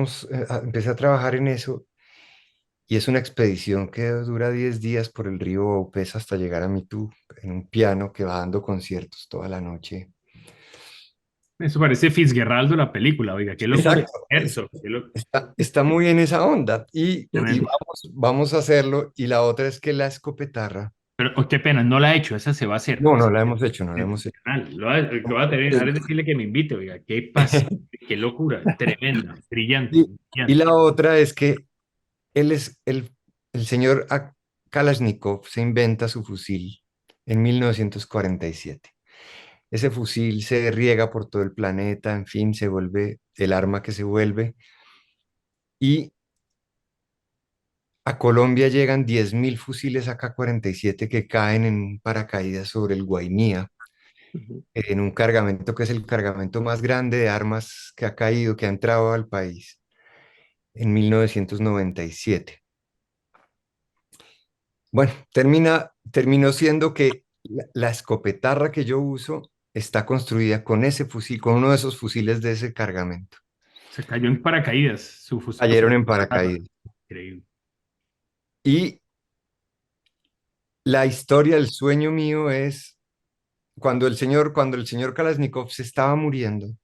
a trabajar en eso y es una expedición que dura 10 días por el río Baupés hasta llegar a Mitú en un piano que va dando conciertos toda la noche. Eso parece Fitzgeraldo la película, oiga, qué locura. Exacto. Eso, Está muy en esa onda y tremendo. vamos a hacerlo. Y la otra es que la escopetarra, Pero oh, qué pena, no la he hecho, esa se va a hacer. no la hemos hecho, no la hemos hecho. Sensacional. Lo que voy a tener que dejar es decirle que me invite, oiga, qué pasa, qué locura, tremenda, brillante, Y brillante. la otra es que él es el señor Kalashnikov se inventa su fusil en 1947. Ese fusil se riega por todo el planeta, en fin, se vuelve el arma que se vuelve. Y a Colombia llegan 10.000 fusiles AK-47 que caen en paracaídas sobre el Guainía. Ujú. en un cargamento que es el cargamento más grande de armas que ha caído, que ha entrado al país en 1997. Bueno, terminó siendo que la escopetarra que yo uso está construida con ese fusil, con uno de esos fusiles de ese cargamento. Se cayó en paracaídas su Cayeron en chatarra. paracaídas. Increíble. Y la historia, el sueño mío es cuando el señor Kalashnikov se estaba muriendo,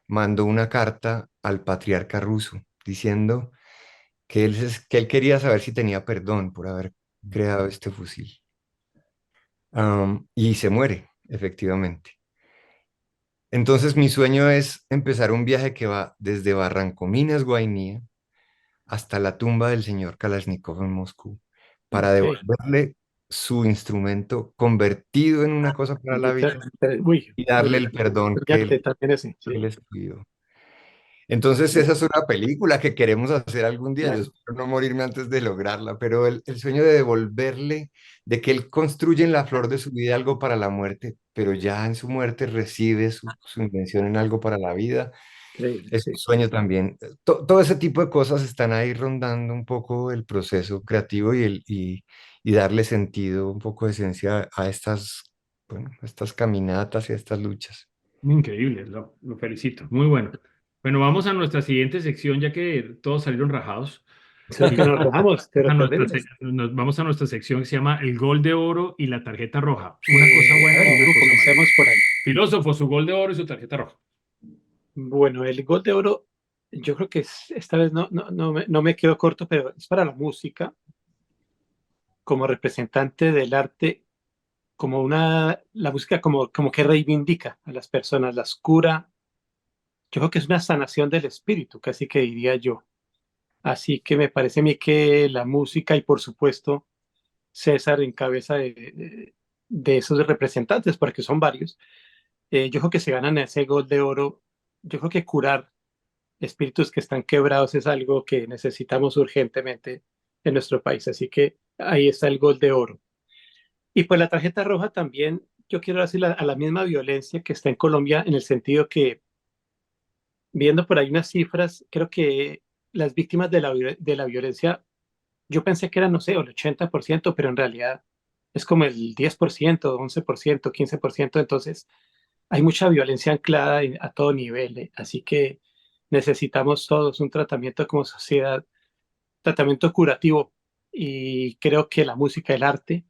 mandó una carta al patriarca ruso diciendo que él quería saber si tenía perdón por haber creado este fusil. Y se muere, efectivamente. Entonces mi sueño es empezar un viaje que va desde Barrancominas, Guainía, hasta la tumba del señor Kalashnikov en Moscú, para Ok. devolverle su instrumento convertido en una cosa para la vida Uy, y darle el perdón que brillante también ese, él sí. les pidió. Entonces, esa es una película que queremos hacer algún día. Yo Claro, espero no morirme antes de lograrla, pero el sueño de devolverle, de que él construye en la flor de su vida algo para la muerte, pero ya en su muerte recibe su invención en algo para la vida, increíble, es un sí. sueño también. Todo ese tipo de cosas están ahí rondando un poco el proceso creativo y darle sentido, un poco de esencia a estas, bueno, a estas caminatas y a estas luchas. Increíble, lo felicito. Muy bueno. Bueno, vamos a nuestra siguiente sección, ya que todos salieron rajados. Solo Y que nos rajamos, pero a perdemos. vamos a nuestra sección que se llama el gol de oro y la tarjeta roja. Una cosa A buena ver, y una Guru, cosa mala. comencemos por ahí. Filósofo, su gol de oro y su tarjeta roja. Bueno, el Gol de Oro, yo creo que esta vez no me quedo corto, pero es para la música, como representante del arte, la música como que reivindica a las personas, las cura. Yo creo que es una sanación del espíritu, casi que diría yo. Así que me parece a mí que la música y por supuesto César en cabeza de esos representantes, porque son varios, yo creo que se ganan ese Gol de Oro. Yo creo que curar espíritus que están quebrados es algo que necesitamos urgentemente en nuestro país. Así que ahí está el Gol de Oro. Y pues la tarjeta roja también, yo quiero decir a la misma violencia que está en Colombia, en el sentido que, viendo por ahí unas cifras, creo que las víctimas de la violencia, yo pensé que eran, no sé, el 80%, pero en realidad es como el 10%, 11%, 15%. Entonces, hay mucha violencia anclada a todo nivel, así que necesitamos todos un tratamiento como sociedad, tratamiento curativo, y creo que la música, el arte,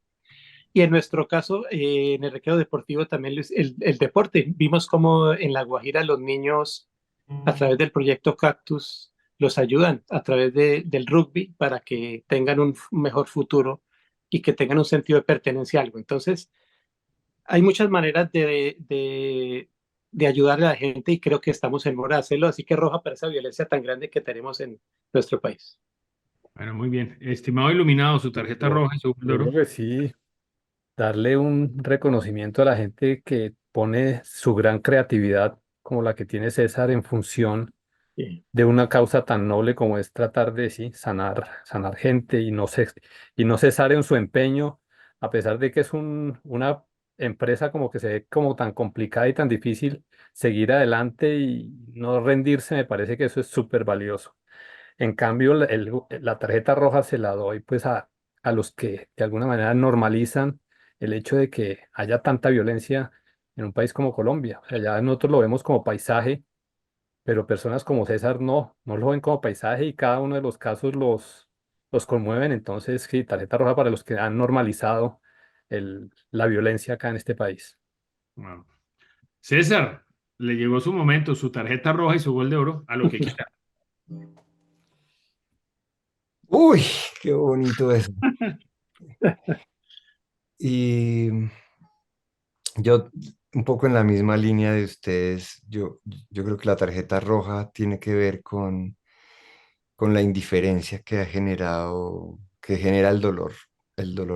y en nuestro caso, en el recreo deportivo también el deporte. Vimos cómo en La Guajira los niños, a través del proyecto Cactus, los ayudan a través del rugby para que tengan un mejor futuro y que tengan un sentido de pertenencia a algo. Entonces, hay muchas maneras de ayudarle a la gente y creo que estamos en mora de hacerlo, así que roja para esa violencia tan grande que tenemos en nuestro país. Bueno, muy bien. Estimado iluminado, su tarjeta Yo, roja y su gol de yo creo oro. que sí, darle un reconocimiento a la gente que pone su gran creatividad, como la que tiene César, en función Sí, de una causa tan noble como es tratar de sí, sanar gente y no cesar en su empeño, a pesar de que es una empresa como que se ve como tan complicada y tan difícil, seguir adelante y no rendirse, me parece que eso es súper valioso. En cambio, la tarjeta roja se la doy pues a los que de alguna manera normalizan el hecho de que haya tanta violencia en un país como Colombia. O sea, ya nosotros lo vemos como paisaje, pero personas como César no lo ven como paisaje y cada uno de los casos los conmueven. Entonces, sí, tarjeta roja para los que han normalizado la violencia acá en este país. Wow. César, le llegó su momento, su tarjeta roja y su gol de oro, a lo que quiera. Uy, qué bonito eso. Y yo, un poco en la misma línea de ustedes, yo creo que la tarjeta roja tiene que ver con la indiferencia que ha generado, que genera el dolor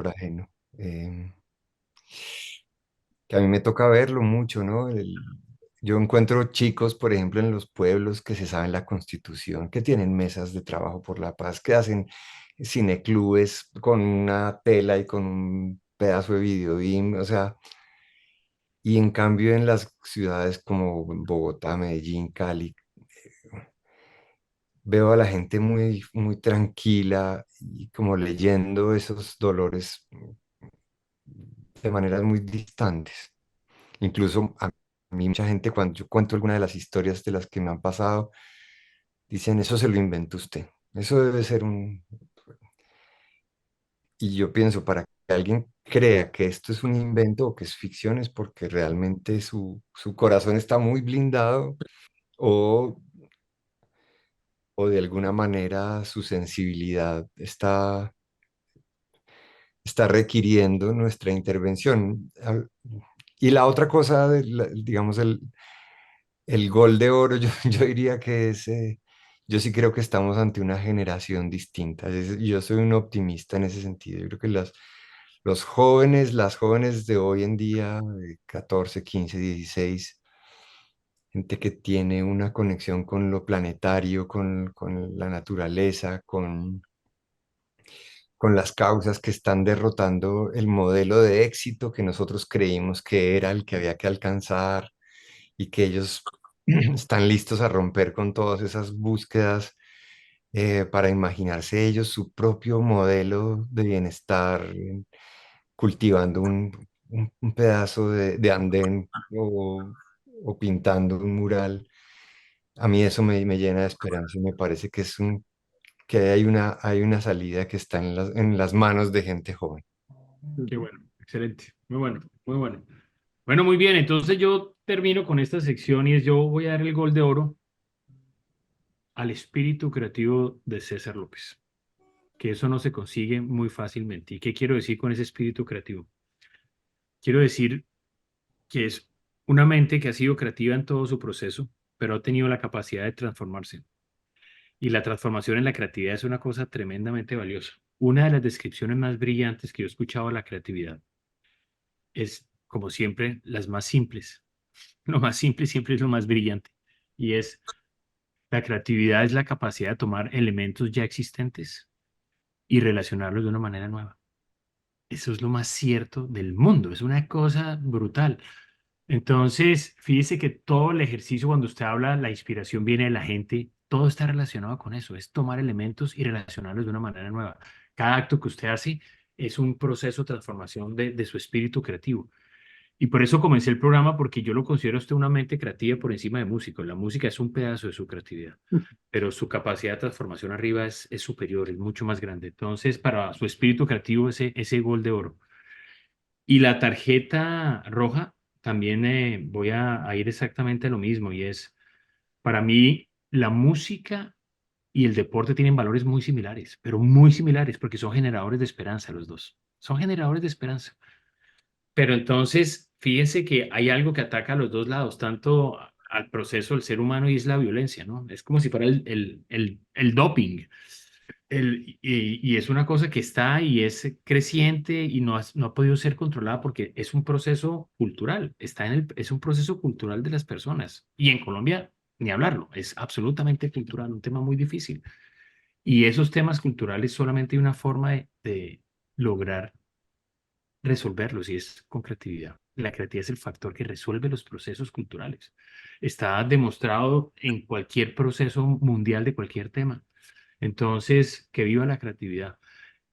ajeno. Que a mí me toca verlo mucho, ¿no? Yo encuentro chicos, por ejemplo, en los pueblos que se saben la Constitución, que tienen mesas de trabajo por la paz, que hacen cineclubes con una tela y con un pedazo de video, o sea, Y en cambio en las ciudades como Bogotá, Medellín, Cali, veo a la gente muy, muy tranquila y como leyendo esos dolores de maneras muy distantes. Incluso a mí mucha gente cuando yo cuento alguna de las historias de las que me han pasado, dicen, eso se lo inventó usted. Eso debe ser un... Y yo pienso, para que alguien crea que esto es un invento o que es ficción, es porque realmente su corazón está muy blindado o, o de alguna manera su sensibilidad está requiriendo nuestra intervención. Y la otra cosa, digamos, el gol de oro, yo diría que es, yo sí creo que estamos ante una generación distinta. Yo soy un optimista en ese sentido. Yo creo que los jóvenes, las jóvenes de hoy en día, de 14, 15, 16, gente que tiene una conexión con lo planetario, con la naturaleza, con las causas que están derrotando el modelo de éxito que nosotros creímos que era el que había que alcanzar y que ellos están listos a romper con todas esas búsquedas para imaginarse ellos su propio modelo de bienestar, cultivando un pedazo de andén o pintando un mural. A mí eso me llena de esperanza y me parece que que hay una salida que está en las manos de gente joven. Qué bueno, excelente, muy bueno, muy bueno. Bueno, muy bien, entonces yo termino con esta sección y es yo voy a dar el gol de oro al espíritu creativo de César López, que eso no se consigue muy fácilmente. ¿Y qué quiero decir con ese espíritu creativo? Quiero decir que es una mente que ha sido creativa en todo su proceso, pero ha tenido la capacidad de transformarse. Y la transformación en la creatividad es una cosa tremendamente valiosa. Una de las descripciones más brillantes que yo he escuchado de la creatividad es, como siempre, las más simples. Lo más simple siempre es lo más brillante. Y es, la creatividad es la capacidad de tomar elementos ya existentes y relacionarlos de una manera nueva. Eso es lo más cierto del mundo. Es una cosa brutal. Entonces, fíjese que todo el ejercicio, cuando usted habla, la inspiración viene de la gente, todo está relacionado con eso, es tomar elementos y relacionarlos de una manera nueva. Cada acto que usted hace es un proceso de transformación de su espíritu creativo. Y por eso comencé el programa, porque yo lo considero a usted una mente creativa por encima de músico. La música es un pedazo de su creatividad, pero su capacidad de transformación arriba es superior, es mucho más grande. Entonces, para su espíritu creativo, ese gol de oro. Y la tarjeta roja, también voy a ir exactamente a lo mismo, y es, para mí, la música y el deporte tienen valores muy similares, pero muy similares, porque son generadores de esperanza los dos. Son generadores de esperanza. Pero entonces, fíjense que hay algo que ataca a los dos lados, tanto al proceso del ser humano y es la violencia, ¿no? Es como si fuera el doping. Y es una cosa que está y es creciente y no ha podido ser controlada porque es un proceso cultural, es un proceso cultural de las personas. Y en Colombia, ni hablarlo, es absolutamente cultural, un tema muy difícil. Y esos temas culturales solamente hay una forma de lograr resolverlos y es con creatividad. La creatividad es el factor que resuelve los procesos culturales. Está demostrado en cualquier proceso mundial de cualquier tema. Entonces, que viva la creatividad,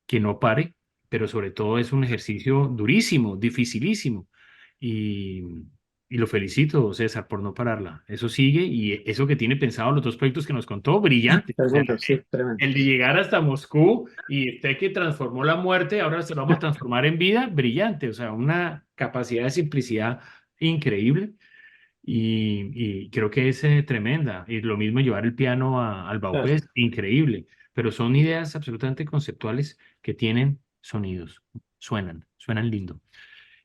que no pare, pero sobre todo es un ejercicio durísimo, dificilísimo. Y, y lo felicito, César, por no pararla. Eso sigue y eso que tiene pensado los dos proyectos que nos contó, brillante. O sea, Tremendo, sí, tremendo. el de llegar hasta Moscú y usted que transformó la muerte, ahora se lo vamos a transformar en vida, brillante. O sea, una capacidad de simplicidad increíble y creo que es tremenda. Y lo mismo llevar el piano al Claro. Bauhaus, increíble. Pero son ideas absolutamente conceptuales que tienen sonidos, suenan lindo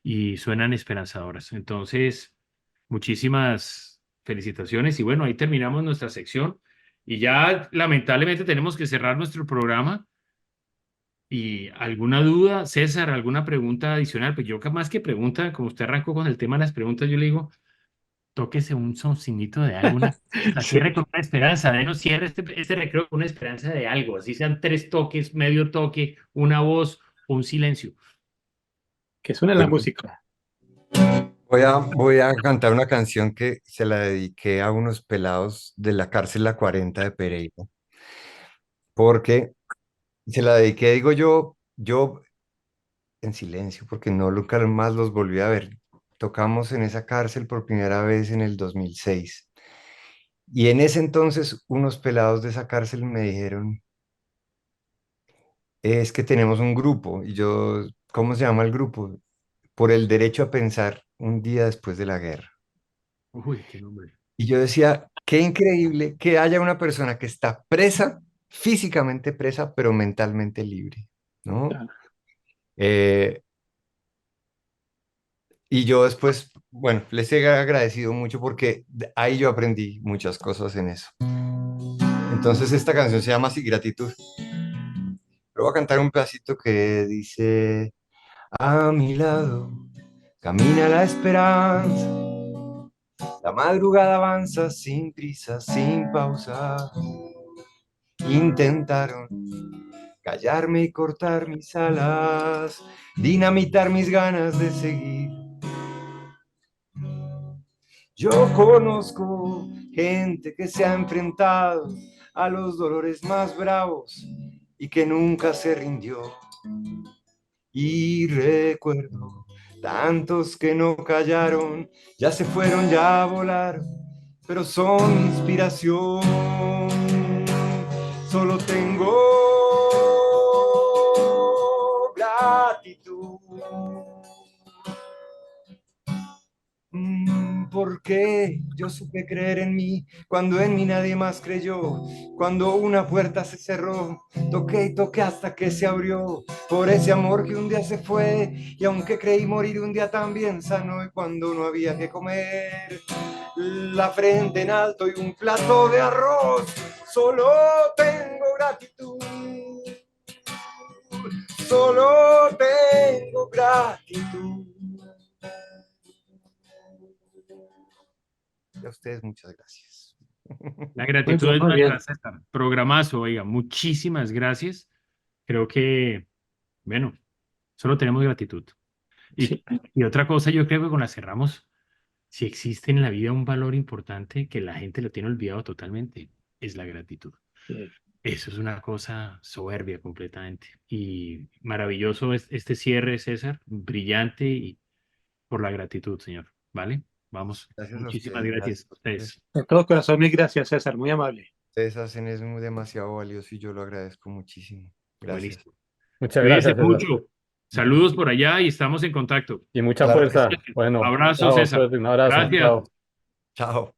y suenan esperanzadoras. Entonces, muchísimas felicitaciones y bueno, ahí terminamos nuestra sección y ya lamentablemente tenemos que cerrar nuestro programa. ¿Y alguna duda, César, alguna pregunta adicional? Pues yo más que pregunta, como usted arrancó con el tema de las preguntas, yo le digo, tóquese un soncinito de alguna cosa, Sí, cierre con una esperanza, denos cierre este recreo con una esperanza de algo, así sean tres toques, medio toque, una voz o un silencio. que suena la Bueno, música. Voy a cantar una canción que se la dediqué a unos pelados de la cárcel La 40 de Pereira, porque se la dediqué, digo yo en silencio, porque no nunca más los volví a ver. Tocamos en esa cárcel por primera vez en el 2006. Y en ese entonces unos pelados de esa cárcel me dijeron, es que tenemos un grupo. Y yo, ¿cómo se llama el grupo? Por el derecho a pensar un día después de la guerra. Uy, qué nombre. Y yo decía, qué increíble que haya una persona que está presa, físicamente presa, pero mentalmente libre, ¿no? Ah, Eh, y yo después, bueno, les he agradecido mucho porque ahí yo aprendí muchas cosas en eso. Entonces esta canción se llama así, Gratitud. Pero voy a cantar un pedacito que dice, a mi lado camina la esperanza, la madrugada avanza sin prisa, sin pausa. Intentaron callarme y cortar mis alas, dinamitar mis ganas de seguir. Yo conozco gente que se ha enfrentado a los dolores más bravos y que nunca se rindió. Y recuerdo tantos que no callaron, ya se fueron, ya volaron, pero son mi inspiración. Solo tengo gratitud. Porque yo supe creer en mí cuando en mí nadie más creyó, cuando una puerta se cerró, toqué y toqué hasta que se abrió, por ese amor que un día se fue, y aunque creí morir un día también sanó, y cuando no había que comer, la frente en alto y un plato de arroz, solo tengo gratitud, solo tengo gratitud. Y a ustedes muchas gracias. La muy gratitud bien, es muy nuestra, bien. César. Programazo, oiga, muchísimas gracias. Creo que, bueno, solo tenemos gratitud. Y, Sí, y otra cosa, yo creo que con la cerramos, si existe en la vida un valor importante que la gente lo tiene olvidado totalmente, es la gratitud. sí. Eso es una cosa soberbia completamente. Y maravilloso este cierre, César, brillante y por la gratitud, señor. ¿Vale? Vamos, Gracias a muchísimas ustedes, gracias gracias a a ustedes. ustedes. De todo corazón, mil gracias, César, muy amable. Ustedes hacen es muy demasiado valioso y yo lo agradezco muchísimo. Gracias. Buenísimo. Muchas Cuídese gracias, César. mucho. Saludos por allá y estamos en contacto. Y mucha Claro que sí. fuerza. Bueno, Abrazo, chao, César. suerte, un abrazo, Gracias. chao. Chao.